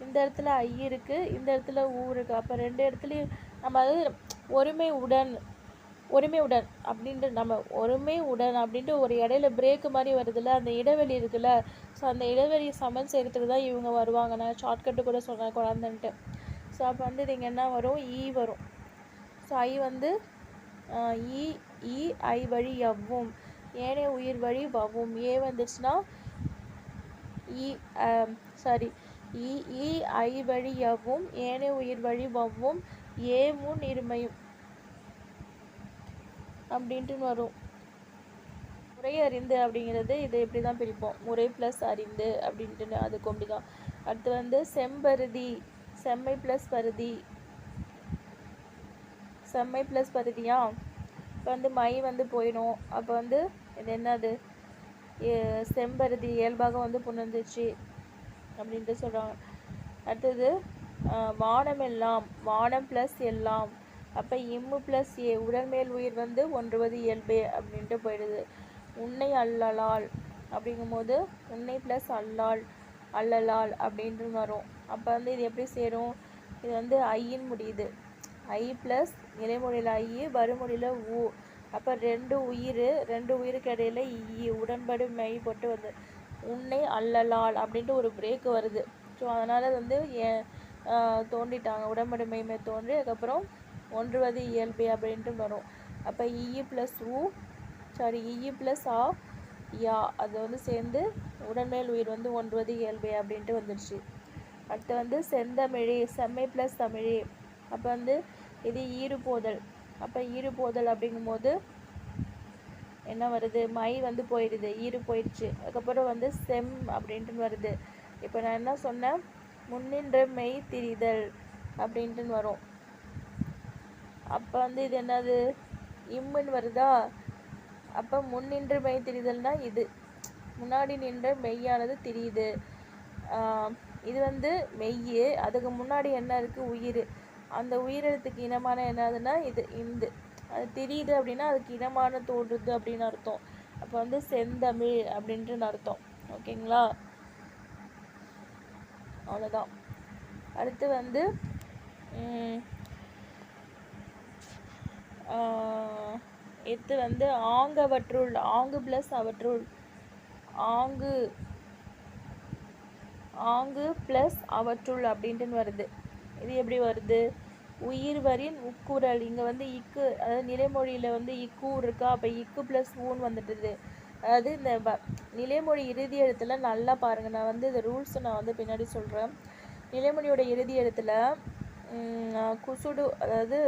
இந்த இடத்துல ஐ இருக்குது, இந்த இடத்துல ஊ இருக்குது. அப்போ 2 இடத்துலையும் நம்ம அதாவது ஒருமை உடன் அப்படின்ட்டு நம்ம ஒருமை உடன் அப்படின்ட்டு ஒரு இடையில பிரேக்கு மாதிரி வருதுல்ல, அந்த இடைவெளி இருக்குல்ல. ஸோ அந்த இடைவெளியை சமன் செய்கிறதுக்கு தான் இவங்க வருவாங்க. நான் ஷார்ட்கட்டு கூட சொல்கிறேன் குழந்தைன்ட்டு. ஸோ அப்போ வந்து இது இங்கே என்ன வரும், ஈ வரும். ஸோ ஐ வந்து ஐ வழி எவ்வும், ஏனைய உயிர் வழி வவ்வும். ஏ வந்துச்சுன்னா ஐ வழி எவ்வும், ஏனைய உயிர் வழி வவ்வும், ஏ முன் இருமையும் அப்படின்ட்டு வரும். முறை அறிந்து அப்படிங்கிறது இது இப்படி தான் பிரிப்போம், முறை ப்ளஸ் அறிந்து அப்படின்ட்டு. அதுக்கு அப்படி தான். அடுத்து வந்து செம்பருதி, செம்மை ப்ளஸ் பருதி, செம்மை ப்ளஸ் பருதியா. இப்போ வந்து மை வந்து போயிடும். அப்போ வந்து இது என்னது செம்பருதி இயல்பாக வந்து புணர்ந்துச்சு அப்படின்ட்டு சொல்கிறாங்க. அடுத்தது வானம் எல்லாம், வானம் ப்ளஸ் எல்லாம். அப்போ இம்மு ப்ளஸ் ஏ, உடல்மேல் உயிர் வந்து ஒன்றுவது இயல்பே அப்படின்ட்டு போயிடுது. உன்னை அல்லலால் அப்படிங்கும்போது உன்னை ப்ளஸ் அல்லலால் அப்படின்ட்டு வரும். அப்போ வந்து இது எப்படி சேரும், இது வந்து ஐன்னு முடியுது, ஐ ப்ளஸ் நிலைமொழியில் ஐ, வருமொழியில் ஊ. அப்போ 2 உயிருக்கு இடையில ஈ உடன்படு மெய் போட்டு வந்து உன்னை அல்லலால் அப்படின்ட்டு ஒரு பிரேக் வருது. ஸோ அதனால் வந்து தோண்டிட்டாங்க, உடன்படு மெய்மை தோன்றி அதுக்கப்புறம் ஒன்றுவது இயல்பே அப்படின்ட்டு வரும். அப்போ இ ப்ளஸ் இ ப்ளஸ் யா அது வந்து சேர்ந்து உடன்மேல் உயிர் வந்து ஒன்றுவது இயல்பே அப்படின்ட்டு வந்துடுச்சு. அடுத்து வந்து செந்தமிழி, செம்மை ப்ளஸ் தமிழி. அப்போ வந்து இது ஈறுபோதல். அப்போ ஈறுபோதல் அப்படிங்கும்போது என்ன வருது, மை வந்து போயிடுது, ஈறு போயிடுச்சு. அதுக்கப்புறம் வந்து செம் அப்படின்ட்டு வருது. இப்போ நான் என்ன சொன்னேன், முன்னின்ற மெய் திரிதல் அப்படின்ட்டு வரும். அப்போ வந்து இது என்னது இம்முன்னு வருதா. அப்போ முன்னின்று மெய் திரிதல்னா இது முன்னாடி நின்ற மெய்யானது திரியுது. இது வந்து மெய்யு, அதுக்கு முன்னாடி என்ன இருக்குது உயிர். அந்த உயிரினத்துக்கு இனமான என்னதுன்னா இது இந்து, அது தெரியுது அப்படின்னா அதுக்கு இனமான தோன்றுது அப்படின்னு அர்த்தம். அப்போ வந்து செந்தமிழ் அப்படின்ட்டு அர்த்தம். ஓகேங்களா, அவ்வளோதான். அடுத்து வந்து இது வந்து ஆங்கவற்றுள், ஆங்கு ப்ளஸ் அவற்றுள், ஆங்கு ப்ளஸ் அவற்றுள் அப்படின்ட்டு வருது. இது எப்படி வருது, உயிர் வரின் உக்குரல். இங்கே வந்து இக்கு, அதாவது நிலைமொழியில் வந்து இக்கு இருக்கா. அப்போ இக்கு ப்ளஸ் ஊன்னு வந்துட்டுது. அதாவது இந்த நிலைமொழி இறுதி எழுத்துல நல்லா பாருங்கள். நான் வந்து இந்த ரூல்ஸ் நான் வந்து பின்னாடி சொல்கிறேன். நிலைமொழியோட இறுதி எழுத்துல குசுடு, அதாவது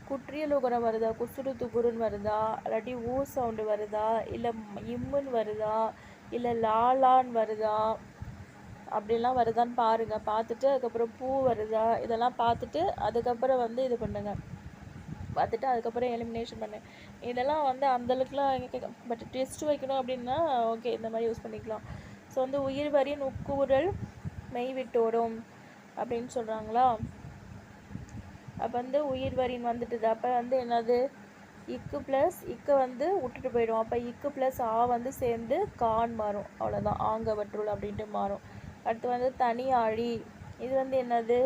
குற்றியலுகரம் வருதா, குசுடு துகுருன்னு வருதா, இல்லாட்டி ஊ சவுண்டு வருதா, இல்லை இம்முன்னு வருதா, இல்லை லாலான்னு வருதா, அப்படிலாம் வருதான்னு பாருங்கள். பார்த்துட்டு அதுக்கப்புறம் பூ வருதா, இதெல்லாம் பார்த்துட்டு அதுக்கப்புறம் வந்து இது பண்ணுங்கள். பார்த்துட்டு அதுக்கப்புறம் எலிமினேஷன் பண்ணு. இதெல்லாம் வந்து அந்தளவுக்குலாம் பட் டெஸ்ட் வைக்கணும் அப்படின்னா ஓகே இந்த மாதிரி யூஸ் பண்ணிக்கலாம். ஸோ வந்து உயிர் வரின் உக்கூறல் மெய் விட்டோடும் அப்படின்னு சொல்கிறாங்களா. அப்போ வந்து உயிர் வரின் வந்துட்டுது. அப்போ வந்து என்னது, இக்கு ப்ளஸ் இக்கை வந்து விட்டுட்டு போயிடும். அப்போ இக்கு ப்ளஸ் ஆ வந்து சேர்ந்து கான் மாறும். அவ்வளோதான், ஆங்கவற்றுள் அப்படின்ட்டு மாறும். அடுத்து வந்து தனி ஆழி, இது வந்து என்னது,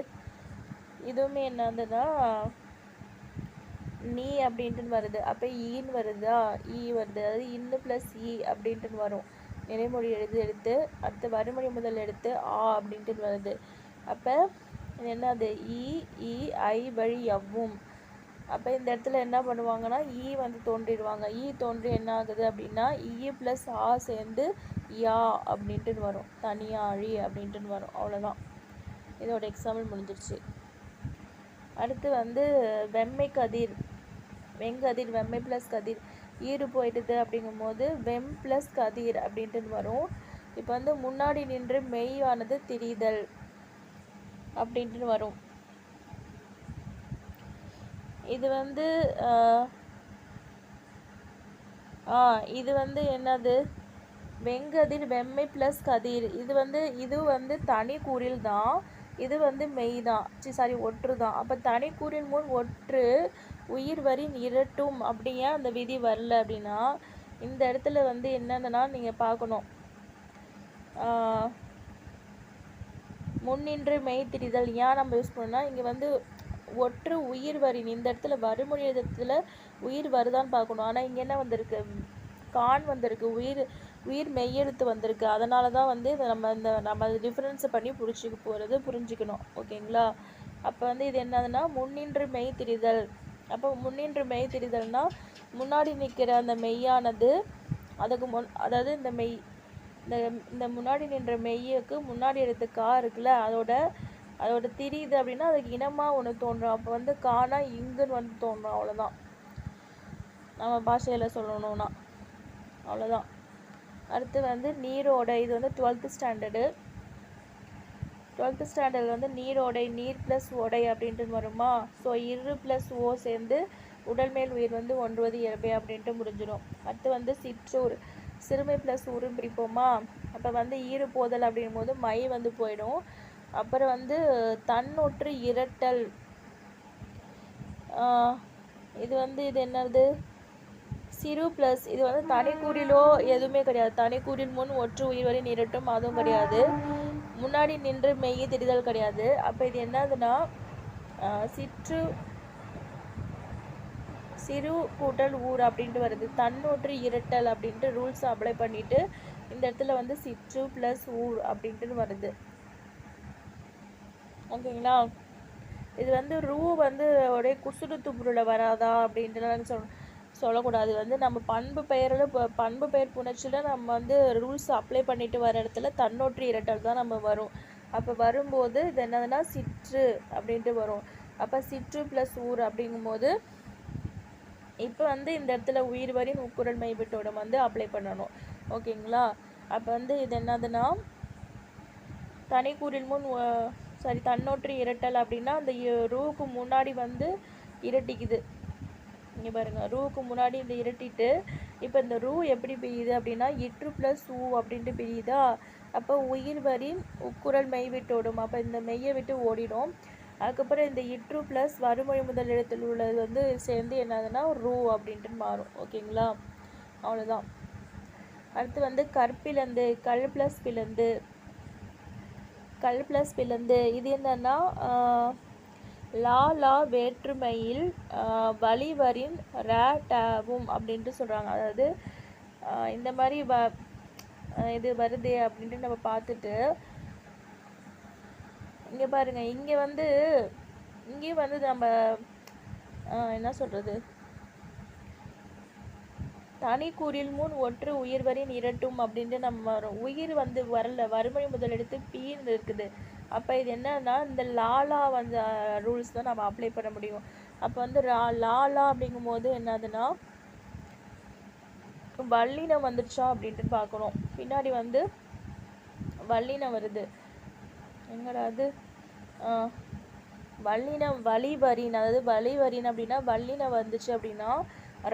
இதுவுமே என்னதுன்னா நீ அப்படின்ட்டு வருது. அப்போ ஈன்னு வருதா, ஈ வருது. அதாவது இன்னு ப்ளஸ் ஈ அப்படின்ட்டு வரும். நிறைமொழி எடுத்து அடுத்து வறுமொழி முதல் எடுத்து ஆ அப்படின்ட்டு வருது. அப்போ என்னது, ஈ ஈ ஐ வழி எவ்வும். அப்போ இந்த இடத்துல என்ன பண்ணுவாங்கன்னா ஈ வந்து தோன்றிடுவாங்க. ஈ தோன்றி என்ன ஆகுது அப்படின்னா ஈ ப்ளஸ் ஆ சேர்ந்து யா அப்படின்ட்டு வரும். தனியாழி அப்படின்ட்டு வரும். அவ்வளோதான், இதோட எக்ஸாம்பிள் முடிஞ்சிருச்சு. அடுத்து வந்து வெம்மை கதிர், வெங்கதிர், வெம்மை ப்ளஸ் கதிர், ஈடு போயிடுது அப்படிங்கும்போது வெம் ப்ளஸ் கதிர் அப்படின்ட்டு வரும். இப்போ வந்து முன்னாடி நின்று மெய்யானது திரிதல் அப்படின்ட்டு வரும். இது வந்து இது வந்து என்னது, வெங்கதிர் வெம்மை ப்ளஸ் கதிர். இது வந்து தனி கூறில் தான், இது வந்து மெய் தான், சாரி ஒற்று தான். அப்போ தனி கூறில் முன் ஒற்று உயிர் வரின் இரட்டும் அப்படியே அந்த விதி வரல அப்படின்னா இந்த இடத்துல வந்து என்னதுன்னா நீங்கள் பார்க்கணும், முன்னின்று மெய் திரிதல் ஏன் நம்ம யூஸ் பண்ணோம்னா இங்கே வந்து ஒற்று உயிர் வரின், இந்த இடத்துல வறுமொழி இடத்துல உயிர் வருதான்னு பார்க்கணும். ஆனால் இங்கே என்ன வந்திருக்கு, கான் வந்திருக்கு, உயிர் மெய்யெழுத்து வந்திருக்கு. அதனால தான் வந்து இதை நம்ம டிஃப்ரென்ஸை பண்ணி புரிஞ்சுக்கணும். ஓகேங்களா. அப்போ வந்து இது என்னதுன்னா முன்னின்று மெய் திரிதல். அப்போ முன்னின்று மெய் திரிதல்னா முன்னாடி நிற்கிற அந்த மெய்யானது அதுக்கு அதாவது இந்த முன்னாடி நின்ற மெய்யுக்கு முன்னாடி எடுத்து கா இருக்குல்ல, அதோட திரியுது அப்படின்னா அதுக்கு இனமாக ஒன்று தோன்றும். அப்போ வந்து கானா இங்குன்னு வந்து தோன்றும். அவ்வளோதான், நம்ம பாஷையில் சொல்லணும்னா அவ்வளோதான். அடுத்து வந்து நீரோடை, இது வந்து 12th ஸ்டாண்டர்டு. 12th ஸ்டாண்டர்டில் வந்து நீரோடை, நீர் ப்ளஸ் ஓடை அப்படின்ட்டு வருமா. ஸோ இரு ப்ளஸ் ஓ சேர்ந்து உடல் மேல் உயிர் வந்து ஒன்றுவது இயல்பே அப்படின்ட்டு முடிஞ்சிடும். அடுத்து வந்து சிற்றூர், சிறுமை ப்ளஸ் ஊரும் பிரிப்போமா. அப்போ வந்து ஈறு போதல் அப்படிங்கும் போது மை வந்து போயிடும். அப்புறம் வந்து தன்னொற்று இரட்டல், இது என்னது, சிறு ப்ளஸ், இது வந்து தனிக்கூறிலோ எதுவுமே கிடையாது. தனிக்கூறில் முன் ஒற்று உயிர் வரை இரட்டும் அதுவும் கிடையாது. முன்னாடி நின்று மெய்யை தெரிதல் கிடையாது. அப்போ இது என்னதுன்னா சிறு கூட்டல் ஊர் அப்படின்ட்டு வருது. தன்னொற்று இரட்டல் அப்படின்ட்டு ரூல்ஸ் அப்ளை பண்ணிட்டு இந்த இடத்துல வந்து சிற்று ப்ளஸ் ஊர் அப்படின்ட்டு வருது. ஓகேங்களா. இது வந்து ரூ வந்து ஒரே குசுடுத்து பொருளை வராதா அப்படின்ட்டு சொல்லக்கூடாது. வந்து நம்ம பண்பு பெயர் புணர்ச்சியில் நம்ம வந்து ரூல்ஸ் அப்ளை பண்ணிட்டு வர இடத்துல தன்னொற்று இரட்டல் தான் நம்ம வரும். அப்போ வரும்போது இது என்னதுன்னா சிற்று அப்படின்ட்டு வரும். அப்போ சிற்று ப்ளஸ் ஊர் அப்படிங்கும்போது இப்போ வந்து இந்த இடத்துல உயிர் வரின் உட்குரல் மெய்விட்டோட வந்து அப்ளை பண்ணணும். ஓகேங்களா. அப்போ வந்து இது என்னதுன்னா தனிக்கூறில் முன் தன்னொற்று இரட்டல் அப்படின்னா அந்த ரூவுக்கு முன்னாடி வந்து இரட்டிக்குது. இங்கே பாருங்கள், ரூவுக்கு முன்னாடி இந்த இரட்டிட்டு இப்போ இந்த ரூ எப்படி பிரியுது அப்படின்னா இற்று ப்ளஸ் ஊ அப்படின்ட்டு பிரியுதா. அப்போ உயிர் வரின் உட்குரல் மெய் விட்டு ஓடும். அப்போ இந்த மெய்யை விட்டு ஓடிடும். அதுக்கப்புறம் இந்த இற்று ப்ளஸ் வறுமொழி முதல் இடத்தில் உள்ளது வந்து சேர்ந்து என்னதுன்னா ரூ அப்படின்ட்டு மாறும். ஓகேங்களா. அவ்வளோதான். அடுத்து வந்து கற்பிலந்து, கல் ப்ளஸ் பிளந்து, இது என்னன்னா லா வேற்றுமையில் வழிவரின் ரேட்டாவும் அப்படின்ட்டு சொல்கிறாங்க. அதாவது இந்த மாதிரி இது வருது அப்படின்ட்டு நம்ம பார்த்துட்டு இங்கே பாருங்கள், இங்கேயும் வந்து நம்ம என்ன சொல்கிறது, தனிக்கூறில் முன் ஒற்று உயிர் வரின் இரட்டும் அப்படின்ட்டு நம்ம வரும். உயிர் வந்து வரல, வறுமொழி முதல் எடுத்து பீன்னு இருக்குது. அப்போ இது என்னன்னா இந்த லாலா வந்து ரூல்ஸ் தான் நம்ம அப்ளை பண்ண முடியும். அப்போ வந்து லாலா அப்படிங்கும் போது என்னதுன்னா வல்லினம் வந்துடுச்சா அப்படின்ட்டு பார்க்கணும். பின்னாடி வந்து வல்லினம் வருது, எங்கடாது வல்லினம் வழிவரின், அதாவது வழிவரின் அப்படின்னா வல்லினம் வந்துச்சு அப்படின்னா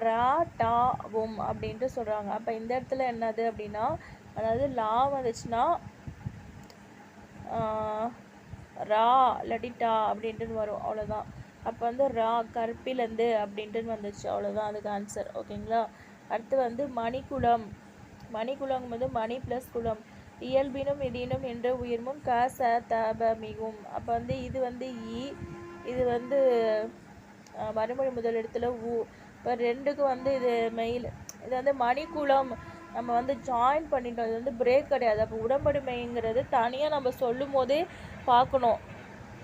ராட்டாவும் அப்படின்ட்டு சொல்கிறாங்க. அப்போ இந்த இடத்துல என்னது அப்படின்னா அதாவது லா வந்துச்சுன்னா ரா இல்லாட்டி டா அப்படின்ட்டு வரும், அவ்வளோதான். அப்போ வந்து ரா கற்பிலந்து அப்படின்ட்டு வந்துச்சு, அவ்வளோதான் அதுக்கு ஆன்சர். ஓகேங்களா. அடுத்து வந்து மணிக்குளம். மணிக்குளம் வந்து மணி ப்ளஸ் குளம், இயல்பினும் விதியினும் என்ற உயிர்மும் க ச த ப மிகும். அப்போ வந்து இது வந்து இ, இது வந்து மறுமொழி முதல் இடத்துல ஊ. இப்போ ரெண்டுக்கும் வந்து இது மெயில். இது வந்து மணிக்குளம் நம்ம வந்து ஜாயின் பண்ணிட்டோம், இது வந்து பிரேக் கிடையாது. அப்போ உடம்படுமைங்கிறது தனியாக நம்ம சொல்லும் போதே பார்க்கணும்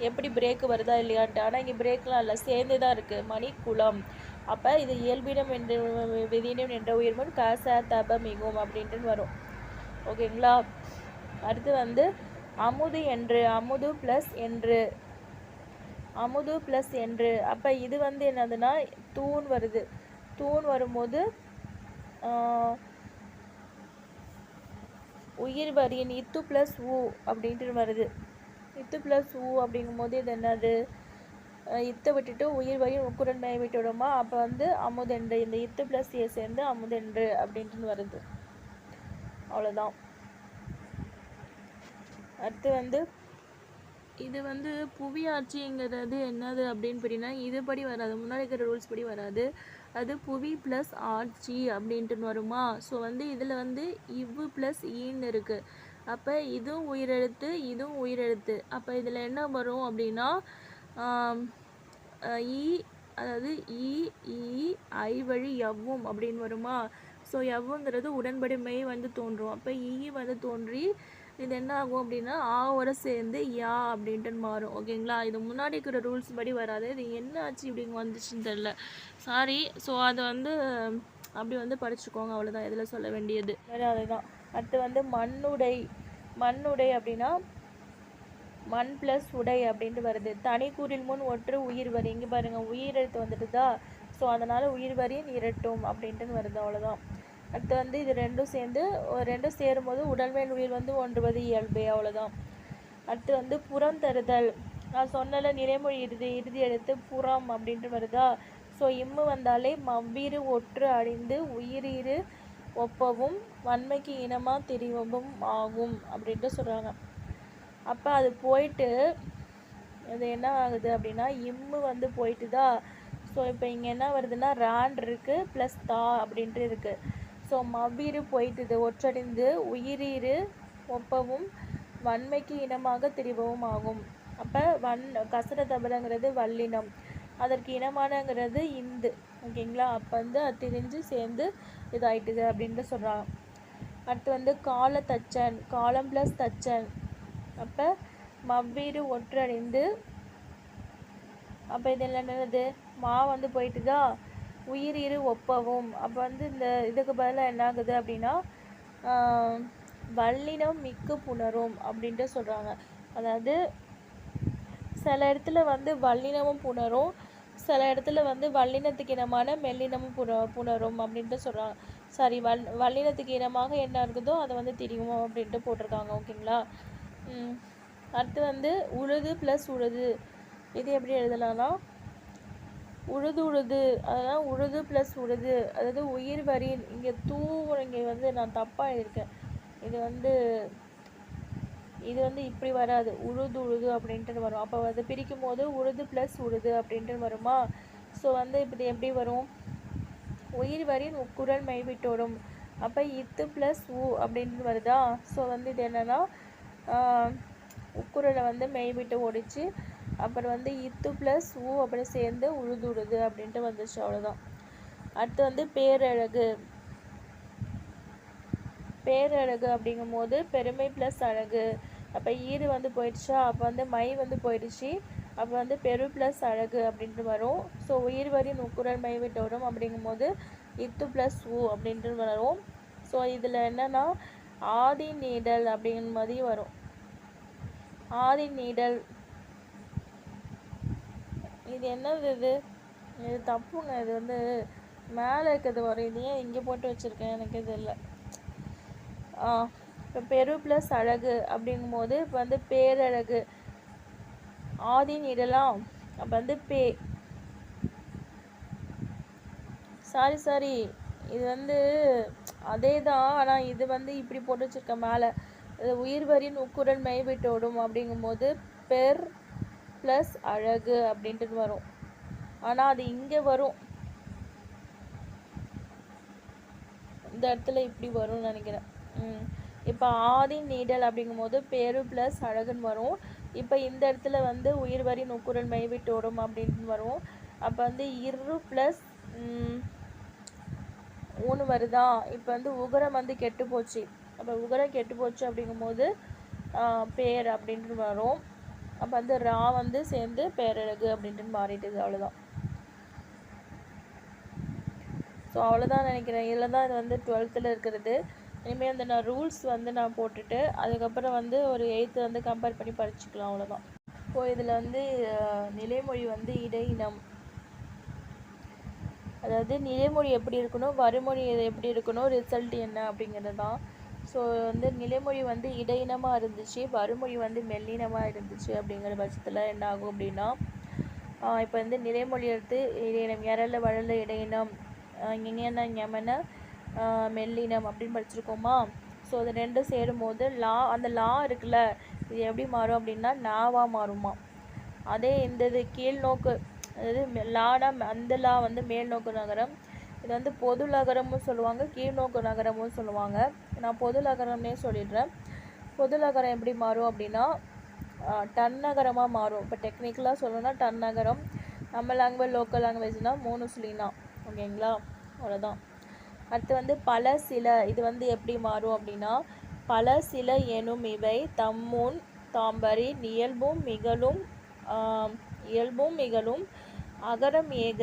எப்படி பிரேக் வருதா இல்லையான்ட்டு. ஆனால் இங்கே பிரேக்லாம் இல்லை, சேர்ந்து தான் இருக்குது, மணிக்குளம். அப்போ இது இயல்பினம் என்று விதியினம் என்ற உயிர்முன் க ச தப மிகும் அப்படின்ட்டு வரும். ஓகேங்களா. அடுத்து வந்து அமுது என்று, அமுது ப்ளஸ் என்று, அமுது ப்ளஸ் என்று. அப்போ இது வந்து என்னதுன்னா தூண் வருது. தூண் வரும்போது உயிர் வரியின் இத்து ப்ளஸ் ஊ அப்படின்ட்டு வருது. இத்து ப்ளஸ் ஊ அப்படிங்கும்போது இது என்னது, இத்தை விட்டுட்டு உயிர் வரியின் உக்குரன் மெய் விட்டுவிடுமா. அப்போ வந்து அமுதென்று, இந்த இத்து ப்ளஸ் ஏ சேர்ந்து அமுதென்று அப்படின்ட்டு வருது, அவ்வளோதான். அடுத்து வந்து இது வந்து புவியாட்சிங்கிறது என்னது அப்படின்னு பார்த்தீங்கன்னா இது படி வராது, முன்னாடி இருக்கிற ரூல்ஸ் படி வராது. அது புவி ப்ளஸ் ஆட்சி அப்படின்ட்டு வருமா. ஸோ வந்து இதில் வந்து இவ்வு ப்ளஸ் ஈன்னு இருக்குது. அப்போ இதுவும் உயிரெழுத்து, இதுவும் உயிரெழுத்து. அப்போ இதில் என்ன வரும் அப்படின்னா ஈ, அதாவது ஈ ஈ ஐ வழி எவ்வும் அப்படின்னு வருமா. ஸோ எவ்வுங்கிறது உடன்படுமை வந்து தோன்றும். அப்போ ஈ வந்து தோன்றி இது என்ன ஆகும் அப்படின்னா ஆவோட சேர்ந்து யா அப்படின்ட்டு மாறும். ஓகேங்களா. இது முன்னாடி இருக்கிற ரூல்ஸ் படி வராது, இது என்ன ஆச்சு இப்படிங்க வந்துச்சுன்னு தெரில, சாரி. ஸோ அதை வந்து அப்படி வந்து படிச்சுக்கோங்க, அவ்வளோதான் இதில் சொல்ல வேண்டியது. வேறு அதுதான். அடுத்து வந்து மண்ணுடை. மண்ணுடை அப்படின்னா மண் ப்ளஸ் உடை அப்படின்ட்டு வருது. தனி கூறில் முன் ஒற்று உயிர் வரி. இங்கே பாருங்கள் உயிர் எழுத்து வந்துட்டுதா. ஸோ அதனால் உயிர் வரியின் இரட்டும் அப்படின்ட்டு வருது, அவ்வளோதான். அடுத்து வந்து இது ரெண்டும் சேர்ந்து ரெண்டும் சேரும்போது உடல்மேல் உயிர் வந்து ஒன்றுவது இயல்பே, அவ்வளோதான். அடுத்து வந்து புறம் தருதல். நான் சொன்னல நிறைமொழி இறுதி எழுத்து புறம் அப்படின்ட்டு வருதா. ஸோ இம்மு வந்தாலே மவ்வீறு ஒற்று அழிந்து உயிரீறு ஒப்பவும் வன்மைக்கு இனமாக தெரிவும் ஆகும் அப்படின்ட்டு சொல்கிறாங்க. அப்போ அது போயிட்டு அது என்ன ஆகுது அப்படின்னா இம்மு வந்து போயிட்டுதா. ஸோ இப்போ இங்கே என்ன வருதுன்னா ரான் இருக்குது ப்ளஸ் தா அப்படின்ட்டு இருக்குது. ஸோ மவ்வீறு போயிட்டுது, ஒற்றடைந்து உயிரீறு ஒப்பவும் வன்மைக்கு இனமாக தெரிவும் ஆகும். அப்போ கசர தபலங்கிறது வல்லினம், அதற்கு இனமானங்கிறது இந்து. ஓகேங்களா. அப்போ வந்து அது திரிஞ்சு சேர்ந்து இதாயிட்டுது அப்படின்ட்டு சொல்கிறாங்க. அடுத்து வந்து கால தச்சன், காலம் ப்ளஸ் தச்சன். அப்போ மவ்வீறு ஒற்றடைந்து, அப்போ இதில் என்னது மா வந்து போயிட்டுதா, உயிரீறு ஒப்பவும். அப்போ வந்து இந்த இதுக்கு பதிலாக என்ன ஆகுது அப்படின்னா வல்லினம் மிக்கு புணரும் அப்படின்ட்டு சொல்கிறாங்க. அதாவது சில இடத்துல வந்து வல்லினமும் புணரும், சில இடத்துல வந்து வல்லினத்துக்கு இனமான மெல்லினமும் புணரும் அப்படின்ட்டு சொல்கிறாங்க. சாரி, வல்லினத்துக்கு இனமாக என்ன இருக்குதோ அதை வந்து தெரியும் அப்படின்ட்டு போட்டிருக்காங்க. ஓகேங்களா. அடுத்து வந்து உழுது ப்ளஸ் உழுது. இது எப்படி எழுதலாம்னா உழுது உழுது, அதனால் உழுது ப்ளஸ் உழுது, அதாவது உயிர் வரி. இங்கே இங்கே வந்து நான் தப்பாக எழுதியிருக்கேன். இது வந்து இப்படி வராது, உழுது உழுது அப்படின்ட்டு வரும். அப்போ அதை பிரிக்கும் போது உழுது ப்ளஸ் உழுது அப்படின்ட்டு வருமா. ஸோ வந்து இப்படி எப்படி வரும், உயிர் வரின் உக்குரல் மெய்விட்டோடும். அப்போ இத்து ப்ளஸ் ஊ அப்படின்ட்டு வருதா. ஸோ வந்து இது என்னென்னா உக்குரலை வந்து மெய்விட்டு ஓடிச்சு, அப்புறம் வந்து இத்து ப்ளஸ் ஊ அப்புறம் சேர்ந்து உழுது உழுது அப்படின்ட்டு வந்துச்சு, அவ்வளோதான். அடுத்து வந்து பேரழகு. பேரழகு அப்படிங்கும் போது பெருமை ப்ளஸ் அழகு. அப்போ ஈறு வந்து போயிடுச்சா, அப்போ வந்து மை வந்து போயிடுச்சு, அப்போ வந்து பெரு ப்ளஸ் அழகு அப்படின்ட்டு வரும். ஸோ உயிர் வரின் உக்குரல் மை விட்டு வரும் அப்படிங்கும்போது இத்து ப்ளஸ் ஊ அப்படின்ட்டு வரும். ஸோ இதில் என்னென்னா ஆதி நீடல் அப்படிங்கிற மாதிரி வரும். ஆதி நீடல் இது என்னது, இது தப்புங்க. இது வந்து மேலே இருக்கிறது வரும், இது ஏன் இங்கே போட்டு வச்சுருக்கேன் எனக்கு இது இல்லை. இப்போ பெரு ப்ளஸ் அழகு அப்படிங்கும்போது இப்போ வந்து பேரழகு ஆதின்னு இடலாம். அப்போ வந்து சாரி இது வந்து அதே தான், ஆனால் இது வந்து இப்படி போட்டு வச்சுருக்கேன் மேலே. உயிர்வரின் உக்குரல் மெய்விட்டோடும் அப்படிங்கும்போது பெர் ப்ளஸ் அழகு அப்படின்ட்டு வரும். ஆனால் அது இங்கே வரும், இந்த இடத்துல இப்படி வரும்னு நினைக்கிறேன். இப்போ ஆதின் நீடல் அப்படிங்கும்போது பேரு ப்ளஸ் அழகுன்னு வரும். இப்போ இந்த இடத்துல வந்து உயிர்வரின் உக்குரல் மெய்விட்டோடும் அப்படின்ட்டு வரும். அப்போ வந்து இரு ப்ளஸ் ஊன்னு வருதா. இப்போ வந்து உகரம் வந்து கெட்டு போச்சு. அப்போ உகரம் கெட்டு போச்சு அப்படிங்கும்போது பேர் அப்படின்ட்டு வரும். அப்போ வந்து ரா வந்து சேர்ந்து பேரழகு அப்படின்ட்டு மாறிட்டுது. அவ்வளோதான். ஸோ அவ்வளோதான் நினைக்கிறேன். இதில் தான் இது வந்து 12th இருக்கிறது. இனிமேல் அந்த நான் ரூல்ஸ் வந்து நான் போட்டுட்டு அதுக்கப்புறம் வந்து ஒரு 8th வந்து கம்பேர் பண்ணி படிச்சுக்கலாம். அவ்வளோதான். இப்போது இதில் வந்து நிலைமொழி வந்து இடையினம், அதாவது நிலைமொழி எப்படி இருக்கணும், வறுமொழி எப்படி இருக்கணும், ரிசல்ட் என்ன அப்படிங்கிறது தான். ஸோ வந்து நிலைமொழி வந்து இடையினமாக இருந்துச்சு, வறுமொழி வந்து மெல்லினமாக இருந்துச்சு. அப்படிங்கிற பட்சத்தில் என்ன ஆகும் அப்படின்னா, இப்போ வந்து நிலைமொழி எடுத்து இடையினம் எரல வழல இடையினம் இங்கன ஞமன மெல்லினம் அப்படின்னு படிச்சிருக்கோமா. ஸோ அது ரெண்டும் சேரும்போது அந்த லா இருக்குல்ல, இது எப்படி மாறும் அப்படின்னா நாவாக மாறுமா. அதே இந்த இது கீழ் நோக்கு, அதாவது லானா அந்த லா வந்து மேல் நோக்கு நகரம், இது வந்து பொது நகரமும் சொல்லுவாங்க, கீழ் நோக்கு நகரமும் சொல்லுவாங்க. நான் பொது நகரம்னே சொல்லிடுறேன். பொது நகரம் எப்படி மாறும் அப்படின்னா டன் நகரமாக மாறும். இப்போ டெக்னிக்கலாக சொல்லணும்னா டன் நகரம். நம்ம லாங்குவேஜ் லோக்கல் லாங்குவேஜ்னால் 3 சுழினா. ஓகேங்களா, அவ்வளோதான். அடுத்து வந்து பல சில, இது வந்து எப்படி மாறும் அப்படின்னா பல சில எனும் இவை தம்முன் தாம்பரி இயல்பும் மிகழும் அகரம் ஏக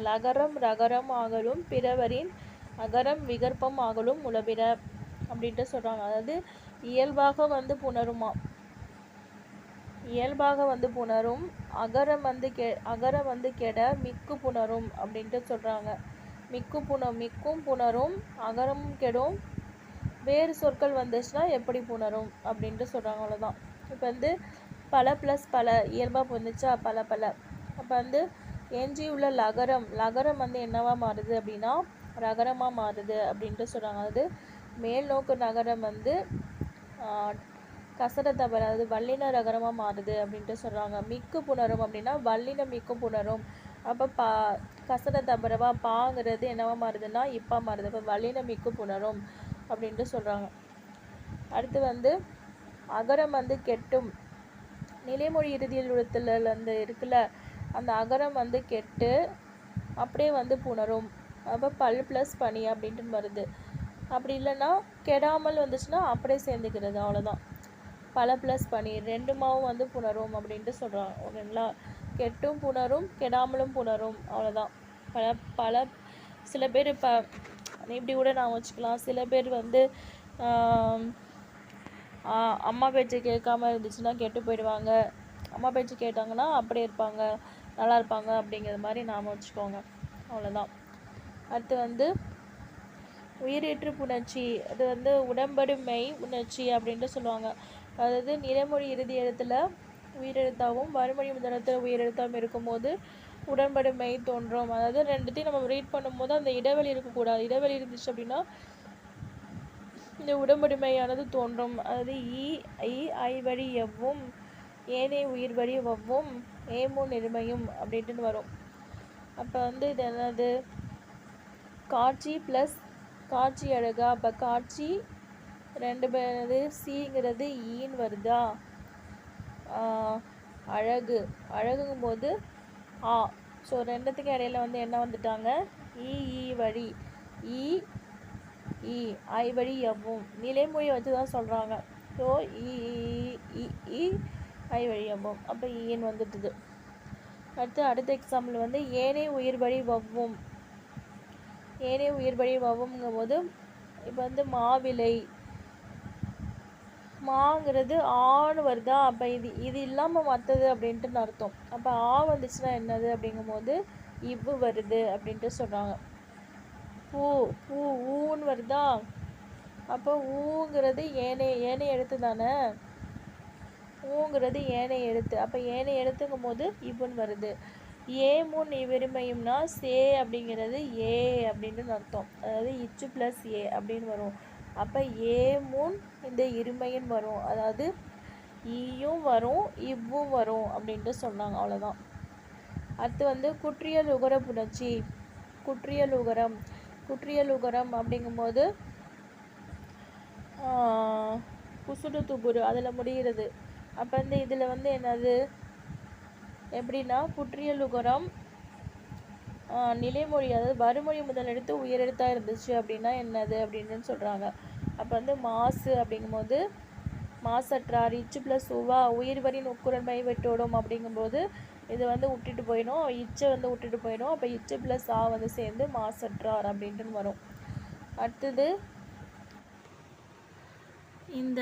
லகரம் ரகரம் ஆகலும் பிறவரின் அகரம் விகற்பம் ஆகலும் உளபிற அப்படின்ட்டு சொல்கிறாங்க. அதாவது இயல்பாக வந்து புணருமா, இயல்பாக வந்து புணரும், அகரம் வந்து கெட மிக்கு புணரும் அப்படின்ட்டு சொல்கிறாங்க. மிக்கும் புணரும், அகரமும் கெடும், வேறு சொற்கள் வந்துச்சுன்னா எப்படி புணரும் அப்படின்ட்டு சொல்கிறாங்க. அவ்வளோதான். இப்போ வந்து பல ப்ளஸ் பல இயல்பாக வந்துச்சா பல பல. அப்போ வந்து எஞ்சியுள்ள லகரம் வந்து என்னவாக மாறுது அப்படின்னா ரகரமாக மாறுது அப்படின்ட்டு சொல்கிறாங்க. அது மேல் நோக்கு நகரம் வந்து கசட தபர, அதாவது வல்லின ரகரமாக மாறுது அப்படின்ட்டு சொல்கிறாங்க. மிக்கு புணரும் அப்படின்னா வல்லின மிக்கும் புணரும். அப்போ கசட தபரவா பாங்கிறது என்னவா மாறுதுன்னா இப்போ மாறுது. இப்போ வல்லின மிக்கு புணரும் அப்படின்ட்டு சொல்கிறாங்க. அடுத்து வந்து அகரம் வந்து கெட்டும், நிலைமொழி இறுதியில் உளுத்துல அந்த இருக்குல்ல, அந்த அகரம் வந்து கெட்டு அப்படியே வந்து புணரும். அப்போ பல் ப்ளஸ் பனி அப்படின்ட்டு வருது. அப்படி இல்லைன்னா கெடாமல் வந்துச்சுன்னா அப்படியே சேர்ந்துக்கிறது. அவ்வளோதான். பல ப்ளஸ் பனி ரெண்டுமாவும் வந்து புணரும் அப்படின்ட்டு சொல்கிறாங்க. ஓகேங்களா, கெட்டும் புணரும் கெடாமலும் புணரும். அவ்வளோதான். பல சில பேர் இப்போ இப்படி கூட நான் வச்சுக்கலாம். சில பேர் வந்து அம்மா பேச்சு கேட்காம இருந்துச்சுன்னா கெட்டு போயிடுவாங்க, அம்மா பேச்சு கேட்டாங்கன்னா அப்படியே இருப்பாங்க, நல்லா இருப்பாங்க அப்படிங்கிற மாதிரி நாம் வச்சுக்கோங்க. அவ்வளோதான். அடுத்து வந்து உயிரேற்று புணர்ச்சி, அது வந்து உடம்படுமை உணர்ச்சி அப்படின்ட்டு சொல்லுவாங்க. அதாவது நிலைமொழி இறுதி எழுத்தில் உயிரெழுத்தாகவும் வறுமொழி முதலத்தில் உயிரெழுத்தாகவும் இருக்கும்போது உடன்படுமை தோன்றும். அதாவது ரெண்டுத்தையும் நம்ம ரீட் பண்ணும்போது அந்த இடைவெளி இருக்கக்கூடாது. இடைவெளி இருந்துச்சு அப்படின்னா இந்த உடம்படுமையானது தோன்றும். அதாவது ஐ வழி எவ்வும் ஏனே உயிர் வழி வவ்வும் ஏமும் நெருமையும் அப்படின்ட்டு வரும். அப்போ வந்து இது என்னது காட்சி ப்ளஸ் காட்சி அழகா. அப்போ காட்சி ரெண்டு பேர் சிங்கிறது ஈன்னு வருதா. அழகுங்கும்போது ஆ. ஸோ ரெண்டுத்துக்கு இடையில வந்து என்ன வந்துட்டாங்க ஈ வழி ஐ வழி எவ்வும் நிலைமொழி வச்சு தான் சொல்கிறாங்க. ஸோ ஐ வழி எவ்வும் அப்போ ஈன்னு வந்துட்டுது. அடுத்த எக்ஸாம்பிள் வந்து ஏனே உயிர் வழி வவ்வும். ஏனே உயிர் வழி வவ்வுங்கும் போது இப்போ வந்து மாவிலை மாங்கிறது ஆன்னு வருதா. அப்போ இது இல்லாமல் மற்றது அப்படின்ட்டு அர்த்தம். அப்போ ஆ வந்துச்சுன்னா என்னது அப்படிங்கும்போது இவ்வு வருது அப்படின்ட்டு சொல்கிறாங்க. பூ ஊன்னு வருதா. அப்போ ஊங்கிறது ஏனை எழுத்து தானே, ஊங்கிறது ஏனை எழுத்து. அப்போ ஏனை எழுத்துங்கும் போது இவ்வுன்னு வருது. ஏமுன் இவ்விருமையும்னா சே அப்படிங்கிறது ஏ அப்படின்னு அர்த்தம். அதாவது இச்சு ப்ளஸ் ஏ அப்படின்னு வரும். அப்போ ஏமும் இந்த இருமையின் வரும், அதாவது ஈயும் வரும் இவ்வும் வரும் அப்படின்ட்டு சொன்னாங்க. அவ்வளோதான். அடுத்து வந்து குற்றியல் உகர புணர்ச்சி. குற்றியல் உகரம் அப்படிங்கும்போது குசுடு துபுரு அதில் முடிகிறது. அப்போ வந்து இதில் வந்து என்னது எப்படின்னா குற்றியல் உகரம் நிலைமொழி, அதாவது வறுமொழி முதல் எழுத்து உயிரெழுத்தாக இருந்துச்சு அப்படின்னா என்னது அப்படின்னு சொல்கிறாங்க. அப்போ வந்து மாசு அப்படிங்கும்போது மாசற்றார், இச்சு ப்ளஸ் உவா உயிர்வரின் உக்குரன்மை வெட்டோடும் அப்படிங்கும்போது இது வந்து விட்டுட்டு போயிடும், இச்சை வந்து விட்டுட்டு போயிடும். அப்போ இச்சு ப்ளஸ் ஆ வந்து சேர்ந்து மாசற்றார் அப்படின்ட்டு வரும். அடுத்தது இந்த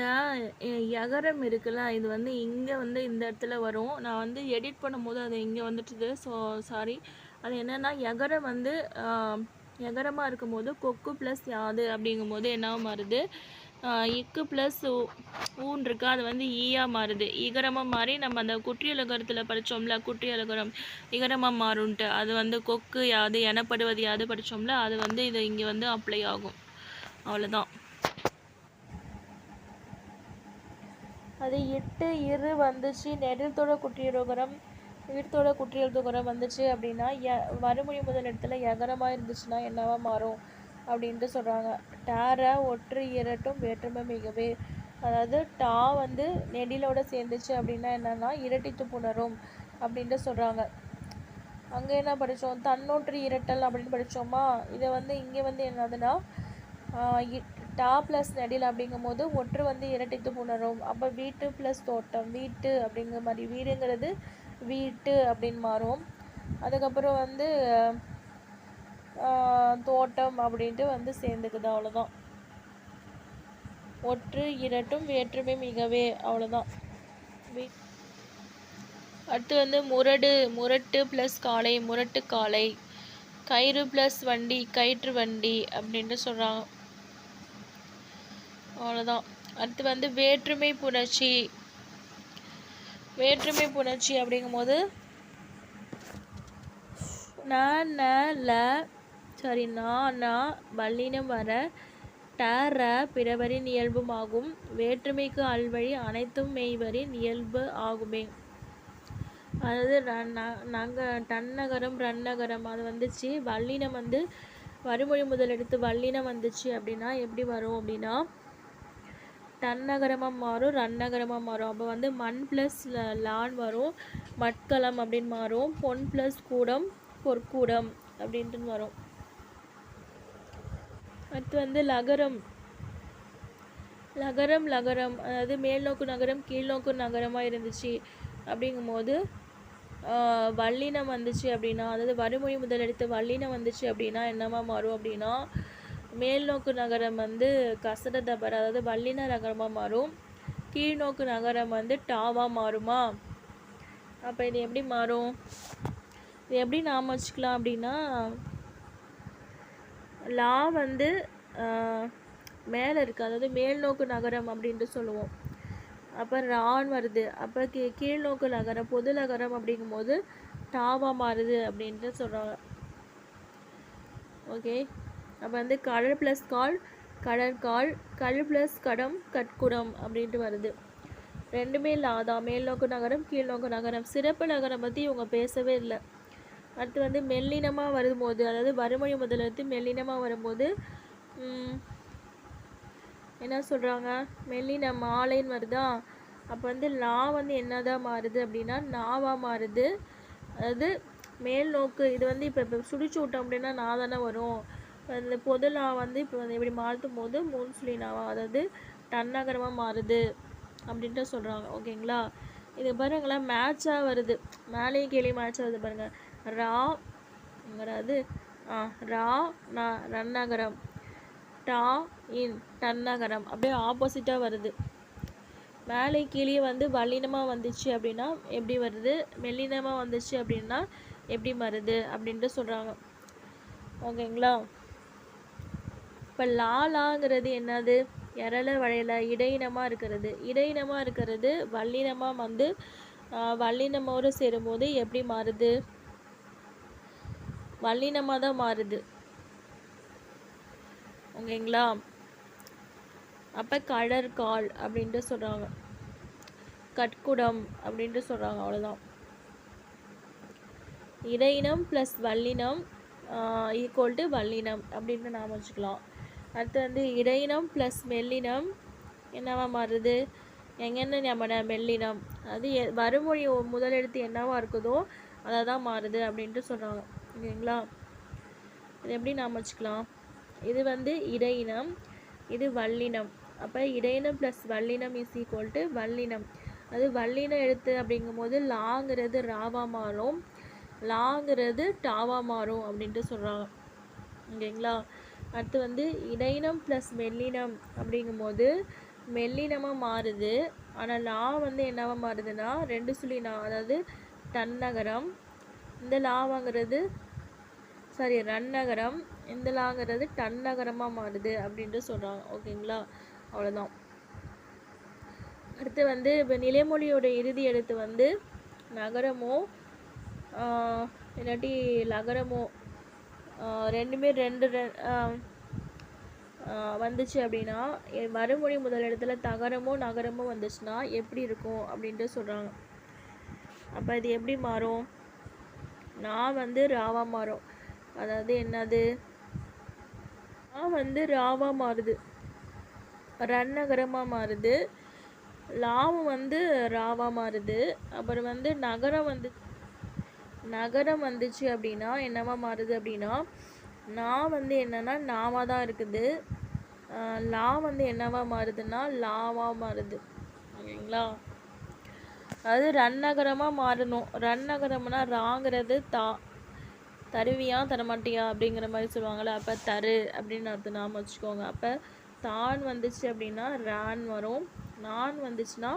யகரம் இருக்குல்ல, இது வந்து இங்கே வந்து இந்த இடத்துல வரும். நான் வந்து எடிட் பண்ணும்போது அது இங்கே வந்துட்டுது, ஸோ சாரி. அது என்னென்னா யகரம் வந்து யகரமாக இருக்கும்போது கொக்கு ப்ளஸ் யாது அப்படிங்கும்போது என்னவா மாறுது, இக்கு ப்ளஸ் ஊன் இருக்கு, அது வந்து ஈயாக மாறுது. இகரமாக மாறி நம்ம அந்த குற்றியலுகரத்தில் படித்தோம்ல, குற்றியலுகரம் இகரமாக மாறுன்ட்டு, அது வந்து கொக்கு யாது எனப்படுவது யாது படித்தோம்ல, அது வந்து இது இங்கே வந்து அப்ளை ஆகும். அவ்வளோதான். அது இட்டு இரு வந்துச்சு, நெடில்தோட குற்றியலுகரம் ஈர்த்தோட குற்றியலுகரம் வந்துச்சு அப்படின்னா வறுமொழி முதல் இடத்துல யகரமாக இருந்துச்சுன்னா என்னவா மாறும் அப்படின்ட்டு சொல்கிறாங்க. டேர ஒற்று இரட்டும் வேற்றுமை மிகவே, அதாவது டா வந்து நெடிலோட சேர்ந்துச்சு அப்படின்னா என்னன்னா இரட்டித்து புணரும் அப்படின்ட்டு சொல்கிறாங்க. அங்கே என்ன படித்தோம், தன்னொற்று இரட்டல் அப்படின்னு படித்தோமா. இதை வந்து இங்கே வந்து என்னதுன்னா டா ப்ளஸ் நெடில் அப்படிங்கும்போது ஒற்று வந்து இரட்டித்து புணரும். அப்போ வீட்டு ப்ளஸ் தோட்டம், வீட்டு அப்படிங்கிற மாதிரி வீடுங்கிறது வீட்டு அப்படின்னு மாறும். அதுக்கப்புறம் வந்து தோட்டம் அப்படின்ட்டு வந்து சேர்ந்துக்குது. அவ்வளோதான். ஒற்று இரட்டும் வேற்றுமை மிகவே, அவ்வளோதான். அடுத்து வந்து முரட்டு ப்ளஸ் காளை, முரட்டு காளை. கயிறு ப்ளஸ் வண்டி, கயிற்று வண்டி அப்படின்ட்டு சொல்கிறாங்க. அவ்வளோதான். அடுத்து வந்து வேற்றுமை புணர்ச்சி. வேற்றுமை புணர்ச்சி அப்படிங்கும்போது வல்லினம் வர டர பிறவரின் இயல்பும் ஆகும். வேற்றுமைக்கு அல்வழி அனைத்தும் மெய்வரின் இயல்பு ஆகுமே. அதாவது டன்னகரம் ரன்னகரம் அது வந்துச்சு, வல்லினம் வந்து வறுமொழி முதல் எடுத்து வல்லினம் வந்துச்சு அப்படின்னா எப்படி வரும் அப்படின்னா டன்னகரமாக மாறும், ரன்னகரமாக மாறும். அப்போ வந்து மண் ப்ளஸ் லான் வரும், மட்கலம் அப்படின்னு மாறும். பொன் ப்ளஸ் கூடம், பொற்கூடம் அப்படின்ட்டு வரும். அடுத்து வந்து லகரம். அதாவது மேல் நோக்கு நகரம் கீழ்நோக்கு நகரமாக இருந்துச்சு அப்படிங்கும்போது வல்லினம் வந்துச்சு அப்படின்னா, அதாவது வறுமொழி முதல் எடுத்து வல்லினம் வந்துச்சு அப்படின்னா என்னவா மாறும் அப்படின்னா மேல் நோக்கு நகரம் வந்து கசட தபர், அதாவது வல்லின நகரமாக மாறும். கீழ்நோக்கு நகரம் வந்து டாவாக மாறுமா. அப்போ இது எப்படி மாறும், இது எப்படி நாம் வச்சுக்கலாம் அப்படின்னா லா வந்து மேலே இருக்குது, அதாவது மேல் நோக்கு நகரம் அப்படின்ட்டு சொல்லுவோம். அப்போ ரான் வருது, அப்போ கீழ்நோக்கு நகரம் பொது நகரம் அப்படிங்கும்போது டாவாக மாறுது அப்படின்ட்டு சொல்கிறாங்க. ஓகே. அப்போ வந்து கடல் ப்ளஸ் கால் கடற்கால், கல் ப்ளஸ் கடம் கட்குடம் அப்படின்ட்டு வருது. ரெண்டுமே லாதான், மேல் நோக்கு நகரம் கீழ்நோக்கு நகரம். சிறப்பு நகரம் பற்றி இவங்க பேசவே இல்லை. அடுத்து வந்து மெல்லினமாக வரும்போது, அதாவது வறுமொழி முதலெழுத்து மெல்லினமாக வரும்போது என்ன சொல்கிறாங்க, மெல்லின மாலைன்னு வருதா. அப்போ வந்து லா வந்து என்னதான் மாறுது அப்படின்னா நாவாக மாறுது. அதாவது மேல் நோக்கு இது வந்து இப்போ சுடிச்சு விட்டோம் அப்படின்னா நான் தானே வரும். இந்த பொது லா வந்து இப்போ வந்து இப்படி மாற்றும் போது மூன்சுலி நாவா, அதாவது டன்னகரமாக மாறுது அப்படின்ட்டு சொல்கிறாங்க. ஓகேங்களா. இது பாருங்களேன் மேட்சாக வருது, மேலேயும் கீழே மேட்சாக வருது பாருங்கள். ராங்கிறது ரா ரன்னகரம், டா இன் டன்னகரம் அப்படியே ஆப்போசிட்டாக வருது. மேலே கீழே வந்து வல்லினமாக வந்துச்சு அப்படின்னா எப்படி வருது, மெல்லினமாக வந்துச்சு அப்படின்னா எப்படி வருது அப்படின்ட்டு சொல்கிறாங்க. ஓகேங்களா. இப்போ லாங்கிறது என்னது, எரல வளையல இடையினமாக இருக்கிறது. வல்லினமாக வந்து வல்லினமோடு சேரும்போது எப்படி மாறுது, வல்லினமாக தான் மாறுது. ஓகேங்களா. அப்போ கடற்கால் அப்படின்ட்டு சொல்கிறாங்க, கட்குடம் அப்படின்ட்டு சொல்கிறாங்க. அவ்வளோதான். இடையினம் ப்ளஸ் வல்லினம் ஈக்குவல் டு வல்லினம் அப்படின்ட்டு நாம் வச்சுக்கலாம். அடுத்து வந்து இடையினம் ப்ளஸ் மெல்லினம் என்னவா மாறுது, எங்கென்ன நம்ம மெல்லினம், அது வறுமொழி முதல் எழுத்து என்னவா இருக்குதோ அதை தான் மாறுது அப்படின்ட்டு சொல்கிறாங்க. ஓகேங்களா? இது எப்படி நாம் வச்சுக்கலாம், இது வந்து இடையினம், இது வல்லினம். அப்போ இடையினம் ப்ளஸ் வல்லினம் இஸ் ஈக்குவல் டு வல்லினம். அது வல்லின எழுத்து அப்படிங்கும்போது லாங்கிறது ராவா மாறும், லாங்கிறது டாவா மாறும் அப்படின்ட்டு சொல்கிறாங்க. ஓகேங்களா? அடுத்து வந்து இடையினம் ப்ளஸ் மெல்லினம் அப்படிங்கும்போது மெல்லினமாக மாறுது. ஆனால் லா வந்து என்னவா மாறுதுன்னா 2 சுழி நா, அதாவது டன்னகரம். இந்த லாவாங்கிறது ரன்னகரம், இந்த லாங்கிறது டன்னகரமாக மாறுது அப்படின்ட்டு சொல்கிறாங்க. ஓகேங்களா? அவ்வளோதான். அடுத்து வந்து இப்போ நிலைமொழியோட இறுதி எழுத்து வந்து நகரமோ இல்லாட்டி லகரமோ ரெண்டுமே வந்துச்சு அப்படின்னா, மறுமொழி முதல் இடத்துல தகரமோ நகரமோ வந்துச்சுன்னா எப்படி இருக்கும் அப்படின்ட்டு சொல்கிறாங்க. அப்போ இது எப்படி மாறும், நான் வந்து ராவா மாறும். அதாவது என்னது, நான் வந்து ராவா மாறுது, ரன்னகரமாக மாறுது. லாவும் வந்து ராவா மாறுது. அப்புறம் வந்து நகரம் வந்துச்சு அப்படின்னா என்னவா மாறுது அப்படின்னா, நான் வந்து என்னன்னா நாவா தான் இருக்குது. லா வந்து என்னவா மாறுதுன்னா லாவா மாறுது. ஓகேங்களா? அதாவது ரன்னகரமாக மாறணும். ரன்னகரம்னா ராங்கிறது தருவியா தரமாட்டியா அப்படிங்கிற மாதிரி சொல்லுவாங்கள்ல, அப்போ தரு அப்படின்னு அர்த்தம் நாம வச்சுக்கோங்க. அப்போ தான் வந்துச்சு அப்படின்னா ரான் வரும், நான் வந்துச்சுன்னா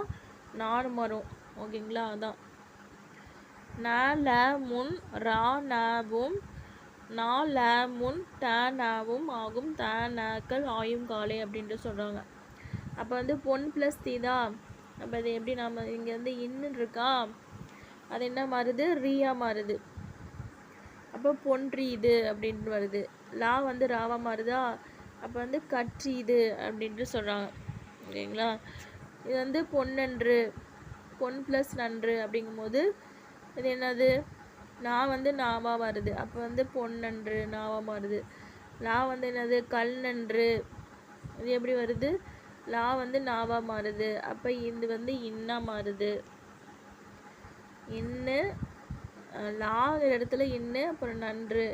நான் வரும். ஓகேங்களா? அதான் ந ல முன் ரா நவும் நா ல முன் ட நவும் ஆகும், த நக்கள் ஆயும் காலை அப்படின்ட்டு சொல்கிறாங்க. அப்போ வந்து பொன் ப்ளஸ் தீதா. அப்போ இது எப்படி நம்ம இங்கே வந்து இன்னு இருக்கா, அது என்ன மாறுது, ரீயா மாறுது. அப்போ பொன்றீது அப்படின்ட்டு வருது. லா வந்து ராவா மாறுதா, அப்போ வந்து கற்றீது அப்படின்ட்டு சொல்கிறாங்க. ஓகேங்களா? இது வந்து பொன்னன்று, பொன் ப்ளஸ் நன்று அப்படிங்கும்போது இது என்னது, நான் வந்து நாவா வருது. அப்போ வந்து பொன்னன்று நாவா மாறுது. லா வந்து என்னது, கல் நன்று, இது எப்படி வருது, லா வந்து நாவா மாறுது. அப்போ இது வந்து இன்னா மாறுது. இன்னு லா இடத்துல இன்னு, அப்புறம் நன்று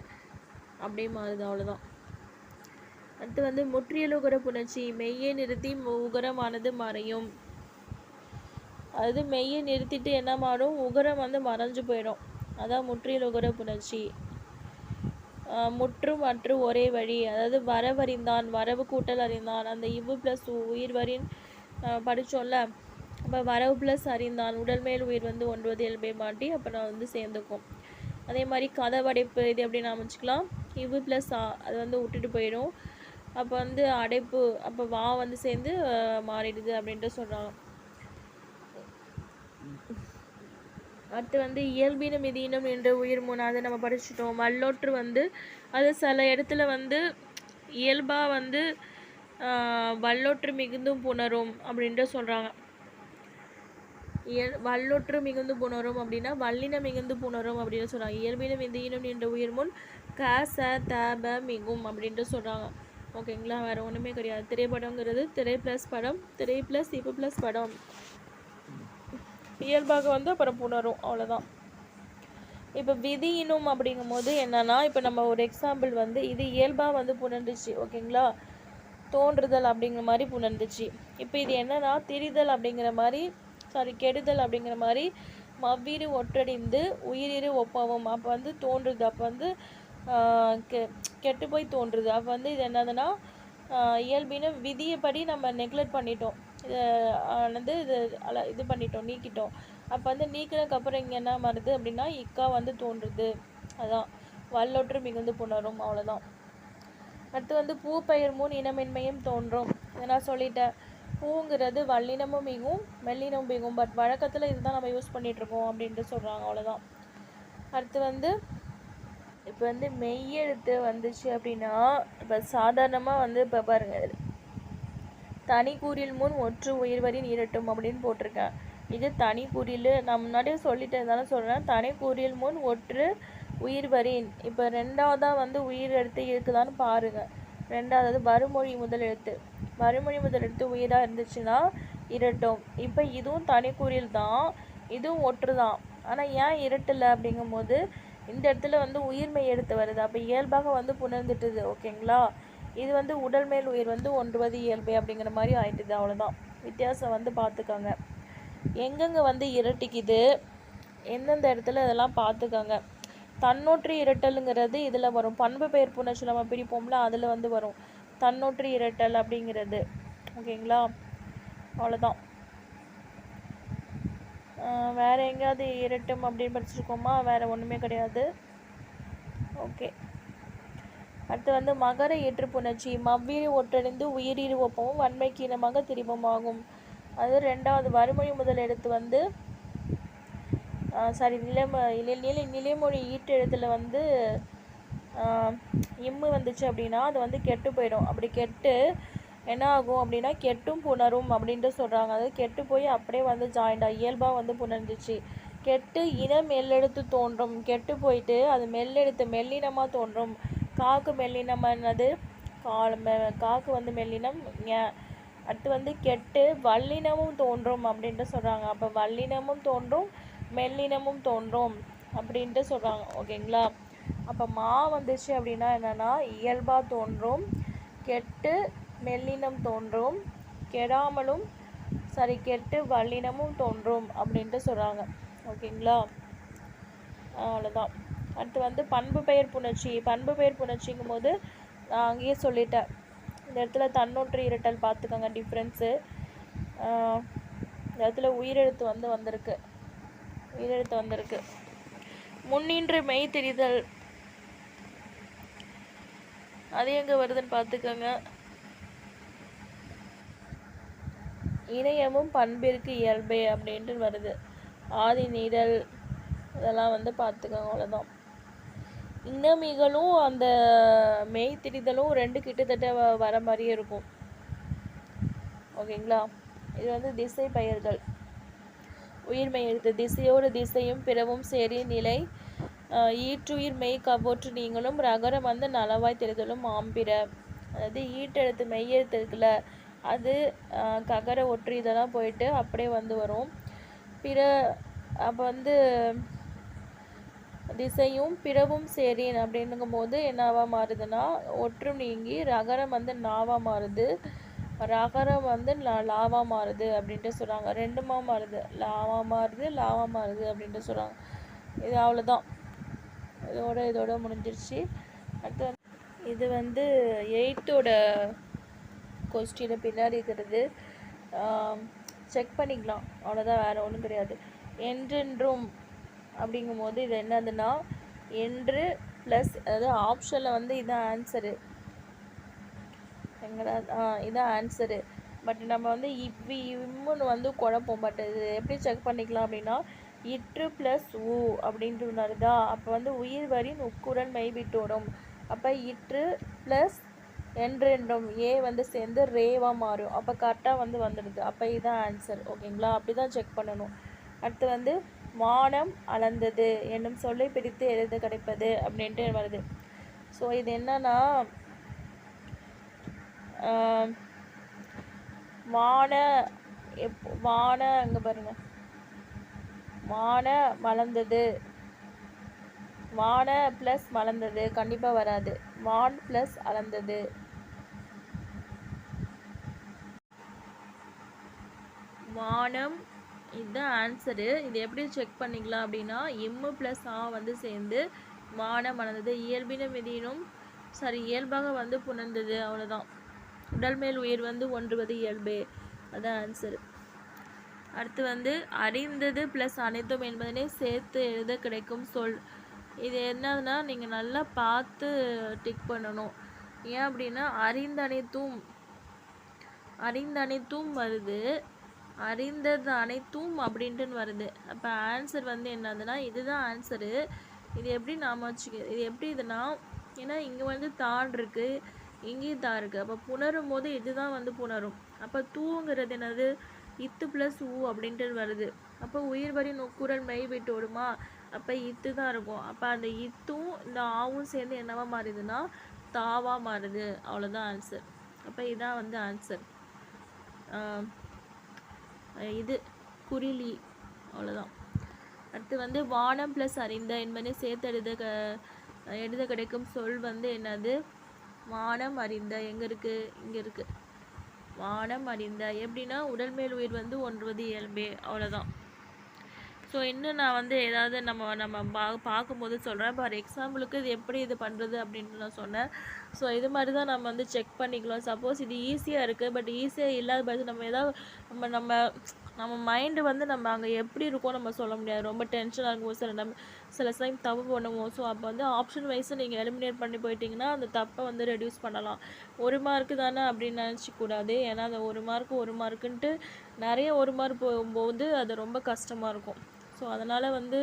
அப்படியே மாறுது. அவ்வளோதான். அடுத்து வந்து முற்றியல் உகர புணர்ச்சி, மெய்யை நிறுத்தி உகரமானது மறையும். அது மெய்யை நிறுத்திட்டு என்ன மாறும், உகரம் வந்து மறைஞ்சு போயிடும். அதான் முற்றியல் உகர புணர்ச்சி. முற்றும் மற்றும் ஒரே வழி, அதாவது வரவறிந்தான், வரவு கூட்டல் அறிந்தான், அந்த இவ்வு ப்ளஸ் உயிர் வரின் படித்தோம்ல. அப்போ வரவு ப்ளஸ் அறிந்தான், உடல் மேல் உயிர் வந்து 9 இயல்பை மாட்டி அப்புறம் வந்து சேர்ந்துக்கும். அதே மாதிரி கதவடைப்பு, இது எப்படி நாம் வச்சுக்கலாம், இவ்வு ப்ளஸ் அது வந்து விட்டுட்டு போயிடும். அப்போ வந்து அடைப்பு, அப்போ வா வந்து சேர்ந்து மாறிடுது அப்படின்ட்டு சொல்கிறாங்க. அடுத்து வந்து இயல்பினம் மிதியினம் என்ற உயிர் முன், அதை நம்ம படிச்சுட்டோம். வல்லொற்று வந்து அது சில இடத்துல வந்து இயல்பாக வந்து வல்லொற்று மிகுந்தும் புணரும் அப்படின்ட்டு சொல்கிறாங்க. வல்லொற்று மிகுந்து புணரும் அப்படின்னா வல்லின மிகுந்து புணரும் அப்படின்னு சொல்கிறாங்க. இயல்பினம் மிதியினம் என்ற உயிர் முன் க ச த ப மிகும் அப்படின்ட்டு சொல்கிறாங்க. ஓகேங்களா? வேறு ஒன்றுமே கிடையாது. திரைப்படங்கிறது திரை ப்ளஸ் படம், திரை ப்ளஸ் இப்பு ப்ளஸ் படம், இயல்பாக வந்து அப்புறம் புணரும். அவ்வளோதான். இப்போ விதியினும் அப்படிங்கும்போது என்னன்னா, இப்போ நம்ம ஒரு எக்ஸாம்பிள் வந்து இது இயல்பாக வந்து புணர்ந்துச்சு. ஓகேங்களா? தோன்றுதல் அப்படிங்கிற மாதிரி புணர்ந்துச்சு. இப்போ இது என்னன்னா திரிதல் அப்படிங்கிற மாதிரி, கெடுதல் அப்படிங்கிற மாதிரி, மவ்விரு ஒற்றடிந்து உயிரிரு ஒப்பவும், அப்போ வந்து தோன்றுது, அப்போ வந்து கெட்டு போய் தோன்றுது. அப்போ வந்து இது என்னதுன்னா இயல்பின விதியைப்படி நம்ம நெக்லெக்ட் பண்ணிட்டோம், இதை வந்து இது பண்ணிட்டோம், நீக்கிட்டோம். அப்போ வந்து நீக்கினதுக்கப்புறம் இங்கே என்ன மாறுது அப்படின்னா இக்கா வந்து தோன்றுது. அதான் வல்லொற்று மிகுந்து புணரும். அவ்வளோதான். அடுத்து வந்து பூ பெயர் முன் இனமின்மையும் தோன்றும். இதை நான் சொல்லிட்டேன். பூங்கிறது வல்லினமும் மிகும் மெல்லினமும் மிகும், பட் வழக்கத்தில் இதுதான் நம்ம யூஸ் பண்ணிகிட்ருக்கோம் அப்படின்ட்டு சொல்கிறாங்க. அவ்வளோதான். அடுத்து வந்து இப்போ வந்து மெய்யெழுத்து வந்துச்சு அப்படின்னா, இப்போ சாதாரணமாக வந்து இப்போ பாருங்கள், தனி கூறில் முன் ஒற்று உயிர்வரின் ஈரட்டும் அப்படின்னு போட்டிருக்கேன். இது தனி குறில், நான் முன்னாடியே சொல்லிட்டு இருந்தாலும் சொல்கிறேன். தனி குறில் முன் ஒற்று உயிர்வரின். இப்போ ரெண்டாவதாக வந்து உயிர் எழுத்து இருக்குதான்னு பாருங்கள். ரெண்டாவது வறுமொழி முதல் எழுத்து, வறுமொழி முதல் எழுத்து உயிராக இருந்துச்சுன்னா இரட்டும். இப்போ இதுவும் தனி குறில் தான், இதுவும் ஒற்று தான். ஆனால் ஏன் இரட்டில்லை அப்படிங்கும்போது இந்த இடத்துல வந்து உயிர்மெய் எழுத்து வருது. அப்போ இயல்பாக வந்து புணர்ந்துட்டுது. ஓகேங்களா? இது வந்து உடல் மேல் உயிர் வந்து ஒன்றுவது இயல்பு அப்படிங்கிற மாதிரி ஆயிட்டுது. அவ்வளோதான் வித்தியாசம் வந்து பார்த்துக்கோங்க. எங்கெங்கே வந்து இரட்டிக்குது, எந்தெந்த இடத்துல இதெல்லாம் பார்த்துக்கோங்க. தன்னொற்று இரட்டலுங்கிறது இதில் வரும். பண்பு பெயர் புணர்ச்சி நம்ம பிரிப்போம்ல, அதில் வந்து வரும் தன்னொற்று இரட்டல் அப்படிங்கிறது. ஓகேங்களா? அவ்வளோதான். வேறு எங்கேயாவது இரட்டும் அப்படின்னு படிச்சிருக்கோமா? வேறு ஒன்றுமே கிடையாது. ஓகே. அடுத்து வந்து மகர ஏற்று புணர்ச்சி. மவ்வீறு ஒற்றறிந்து உயிரீறு ஒப்பமும் வன்மைக்கு இனமாக திரிபமாகும். அது ரெண்டாவது வறுமொழி முதல் எழுத்து வந்து நிலைமொழி ஈட்டெழுத்தில் வந்து இம்மு வந்துச்சு அப்படின்னா அது வந்து கெட்டு போயிடும். அப்படி கெட்டு என்ன ஆகும் அப்படின்னா கெட்டும் புணரும் அப்படின்ட்டு சொல்கிறாங்க. அது கெட்டு போய் அப்படியே வந்து ஜாயிண்டாக இயல்பாக வந்து புணர்ந்துச்சு. கெட்டு இன மெல்லெழுத்து தோன்றும். கெட்டு போயிட்டு அது மெல்லெழுத்து மெல்லினமாக தோன்றும். காக்கு மெல்லினமானது காக்கு வந்து மெல்லினம். அடுத்து வந்து கெட்டு வல்லினமும் தோன்றும் அப்படின்ட்டு சொல்கிறாங்க. அப்போ வல்லினமும் தோன்றும் மெல்லினமும் தோன்றும் அப்படின்ட்டு சொல்கிறாங்க. ஓகேங்களா? அப்போ மா வந்துச்சு அப்படின்னா என்னென்னா இயல்பாக தோன்றும், கெட்டு மெல்லினம் தோன்றும், கெடாமலும் கெட்டு வல்லினமும் தோன்றும் அப்படின்ட்டு சொல்கிறாங்க. ஓகேங்களா? அவ்வளோதான். அடுத்து வந்து பண்பு பெயர் புணர்ச்சி. பண்பு பெயர் புணர்ச்சிங்கும் போது நான் அங்கேயே சொல்லிட்டேன். இந்த இடத்துல தன்னொற்று இரட்டல் பார்த்துக்கோங்க டிஃப்ரென்ஸு. இந்த இடத்துல உயிரெழுத்து வந்து வந்திருக்கு, உயிரெழுத்து வந்திருக்கு. முன்னின்று மெய் தெரிதல் அது எங்கே வருதுன்னு பார்த்துக்கோங்க. இணையமும் பண்பிற்கு இயல்பே அப்படின்ட்டு வருது. ஆதி நீடல் இதெல்லாம் வந்து பார்த்துக்கோங்க. அவ்வளோதான். இன்னமிகளும் அந்த மெய் திரிதலும் ரெண்டு கிட்டத்தட்ட வர மாதிரியே இருக்கும். ஓகேங்களா? இது வந்து திசை பெயர்கள். உயிர்மெய் எழுத்து திசையோடு திசையும் பிறவும் சேரி நிலை ஈற்றுயிர் மெய் கவ்வோற்று நீங்களும் ரகரம் வந்து நலவாய் தெரிதலும் ஆம்பிற. அதாவது ஈட்டெழுத்து மெய்யெழுத்து இருக்குல்ல, அது ககர ஒற்று இதெல்லாம் போயிட்டு அப்படியே வந்து வரும். பிற அப்போ வந்து திசையும் பிறவும் சேரின் அப்படின்னுங்கும் போது என்னவா மாறுதுன்னா ஒற்றும் நீங்கி ரகரம் வந்து நாவா மாறுது, ரகரம் வந்து லாவா மாறுது அப்படின்ட்டு சொல்கிறாங்க. ரெண்டுமா மாறுது, லாவா மாறுது லாவா மாறுது அப்படின்ட்டு சொல்கிறாங்க. இது அவ்வளோதான். இதோட முடிஞ்சிருச்சு. அடுத்து இது வந்து 8th கொஸ்டினை பின்னாடி இருக்கிறது, செக் பண்ணிக்கலாம். அவ்வளோதான், வேறு ஒன்றும் கிடையாது. என்றென்றும் அப்படிங்கும்போது இது என்னதுன்னா என்று ப்ளஸ், அதாவது ஆப்ஷனில் வந்து இதான் ஆன்சரு. எங்கடா இதான் ஆன்சரு. பட் நம்ம வந்து இம்முன்னு வந்து குழப்பம். பட் இது எப்படி செக் பண்ணிக்கலாம் அப்படின்னா இற்று ப்ளஸ் ஊ அப்படின்ட்டு வருதா, அப்போ வந்து உயிர் வரின் உக்குரல் மெய்விட்டோடும். அப்போ இற்று ப்ளஸ் என்றென்றும் ஏ வந்து சேர்ந்து ரேவாக மாறும். அப்போ கரெக்டாக வந்து வந்துடுது. அப்போ இதுதான் ஆன்சர். ஓகேங்களா? அப்படி தான் செக் பண்ணணும். அடுத்து வந்து வானம் அளந்தது என்னும் சொல்லை பிரித்து எழுத கிடைப்பது அப்படின்ட்டு வருது. ஸோ இது என்னன்னா வான அங்கே பாருங்க, வான மலர்ந்தது, வான ப்ளஸ் மலர்ந்தது கண்டிப்பாக வராது. வான் ப்ளஸ் அளந்தது. வானம் இதுதான் ஆன்சரு. இது எப்படி செக் பண்ணிக்கலாம் அப்படின்னா எம்மு ப்ளஸ் ஆ வந்து சேர்ந்து வானம் மலர்ந்தது. இயல்பின விதியினும் இயல்பாக வந்து புணர்ந்தது. அவ்வளோதான். உடல் மேல் உயிர் வந்து ஒன்றுவது இயல்பே, அதுதான் ஆன்சரு. அடுத்து வந்து அறிந்தது ப்ளஸ் அனைத்தும் என்பதனை சேர்த்து எழுத கிடைக்கும் சொல். இது என்னதுன்னா நீங்கள் நல்லா பார்த்து டிக் பண்ணணும். ஏன் அப்படின்னா அறிந்தனைத்தும் வருது, அறிந்தது அனைத்தும் அப்படின்ட்டுன்னு வருது. அப்போ ஆன்சர் வந்து என்னதுன்னா இதுதான் ஆன்சரு. இது எப்படி நாம் வச்சுக்க, இது எப்படி இதுனா, ஏன்னா இங்கே வந்து தான் இருக்குது, இங்கேயும் தா இருக்குது. அப்போ புணரும் போது இதுதான் வந்து புணரும். அப்போ தூங்கிறது என்னது, இத்து ப்ளஸ் ஊ அப்படின்ட்டு வருது. அப்போ உயிர் வரி நுக்குரல் மெய் விட்டோடுமா, அப்போ இத்து தான் இருக்கும். அப்போ அந்த இத்தும் இந்த ஆவும் சேர்ந்து என்னவா மாறுதுன்னா தாவா மாறுது. அவ்வளோதான் ஆன்சர். அப்போ இதான் வந்து ஆன்சர். இது குறிலி. அவ்வளோதான். அடுத்து வந்து வானம் ப்ளஸ் அறிந்த என்பதை சேர்த்து எழுத கிடைக்கும் சொல் வந்து என்னது, வானம் அறிந்த. எங்கே இருக்குது, இங்கே இருக்குது. வானம் அறிந்த எப்படின்னா உடல் மேல் உயிர் வந்து ஒன்றுவது இயல்பே. அவ்வளோதான். ஸோ இன்னும் நான் வந்து ஏதாவது நம்ம பார்க்கும்போது சொல்கிறேன். ஃபார் எக்ஸாம்பிளுக்கு இது எப்படி இது பண்ணுறது அப்படின்ட்டு நான் சொன்னேன். ஸோ இது மாதிரி தான் நம்ம வந்து செக் பண்ணிக்கலாம். சப்போஸ் இது ஈஸியாக இருக்குது, பட் ஈஸியாக இல்லாத பட்சம் நம்ம ஏதாவது நம்ம மைண்டு வந்து நம்ம அங்கே எப்படி இருக்கோம் நம்ம சொல்ல முடியாது. ரொம்ப டென்ஷனாக இருக்கும்போது சில டைம் தப்பு பண்ணுவோம். ஸோ அப்போ வந்து ஆப்ஷன் வைஸை நீங்கள் எலிமினேட் பண்ணி போயிட்டீங்கன்னா அந்த தப்பை வந்து ரெடியூஸ் பண்ணலாம். 1 மார்க்கு தானே அப்படின்னு நினச்சிக்கூடாது. ஏன்னா அந்த 1 மார்க்குன்ட்டு நிறைய 1 மார்க் போகும்போது அது ரொம்ப கஷ்டமாக இருக்கும். ஸோ அதனால் வந்து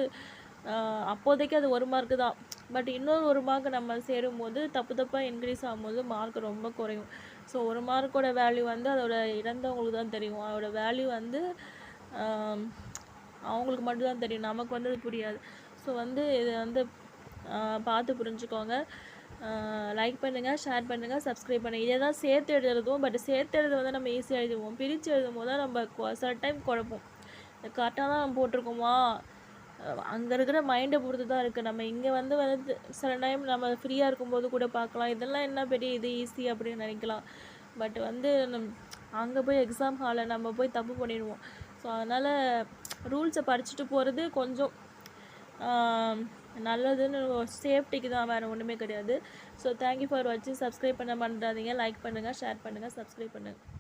அப்போதைக்கு அது 1 மார்க்கு தான். பட் இன்னொரு 1 மார்க் நம்ம சேரும்போது தப்பாக இன்க்ரீஸ் ஆகும்போது மார்க் ரொம்ப குறையும். ஸோ 1 மார்க்கோட வேல்யூ வந்து அதோட இழந்தவங்களுக்கு தான் தெரியும். அதோட வேல்யூ வந்து அவங்களுக்கு மட்டும்தான் தெரியும். நமக்கு வந்து அது புரியாது. ஸோ வந்து இதை வந்து பார்த்து புரிஞ்சுக்கோங்க. லைக் பண்ணுங்கள், ஷேர் பண்ணுங்கள், சப்ஸ்கிரைப் பண்ணுங்கள். இதை தான் சேர்த்து எழுதுறதும். பட் சேர்த்து எழுத வந்து நம்ம ஈஸியாக எழுதுவோம். பிரித்து எழுதும் போது தான் நம்ம சில டைம் குழப்போம். கரெக்டாக தான் நம்ம போட்டிருக்கோமா, அங்கே இருக்கிற மைண்டை பொறுத்து தான் இருக்குது. நம்ம இங்கே வந்து சில டைம் நம்ம ஃப்ரீயாக இருக்கும்போது கூட பார்க்கலாம். இதெல்லாம் என்ன பெரிய இது ஈஸி அப்படின்னு நினைக்கலாம். பட் வந்து அங்கே போய் எக்ஸாம் ஹாலில் நம்ம போய் தப்பு பண்ணிடுவோம். ஸோ அதனால் ரூல்ஸை படிச்சுட்டு போகிறது கொஞ்சம் நல்லதுன்னு, சேஃப்டிக்கு தான், வேறு ஒன்றுமே கிடையாது. ஸோ தேங்க்யூ ஃபார் வாட்சிங். சப்ஸ்கிரைப் பண்ண மறந்துடாதீங்க. லைக் பண்ணுங்கள், ஷேர் பண்ணுங்கள், சப்ஸ்கிரைப் பண்ணுங்கள்.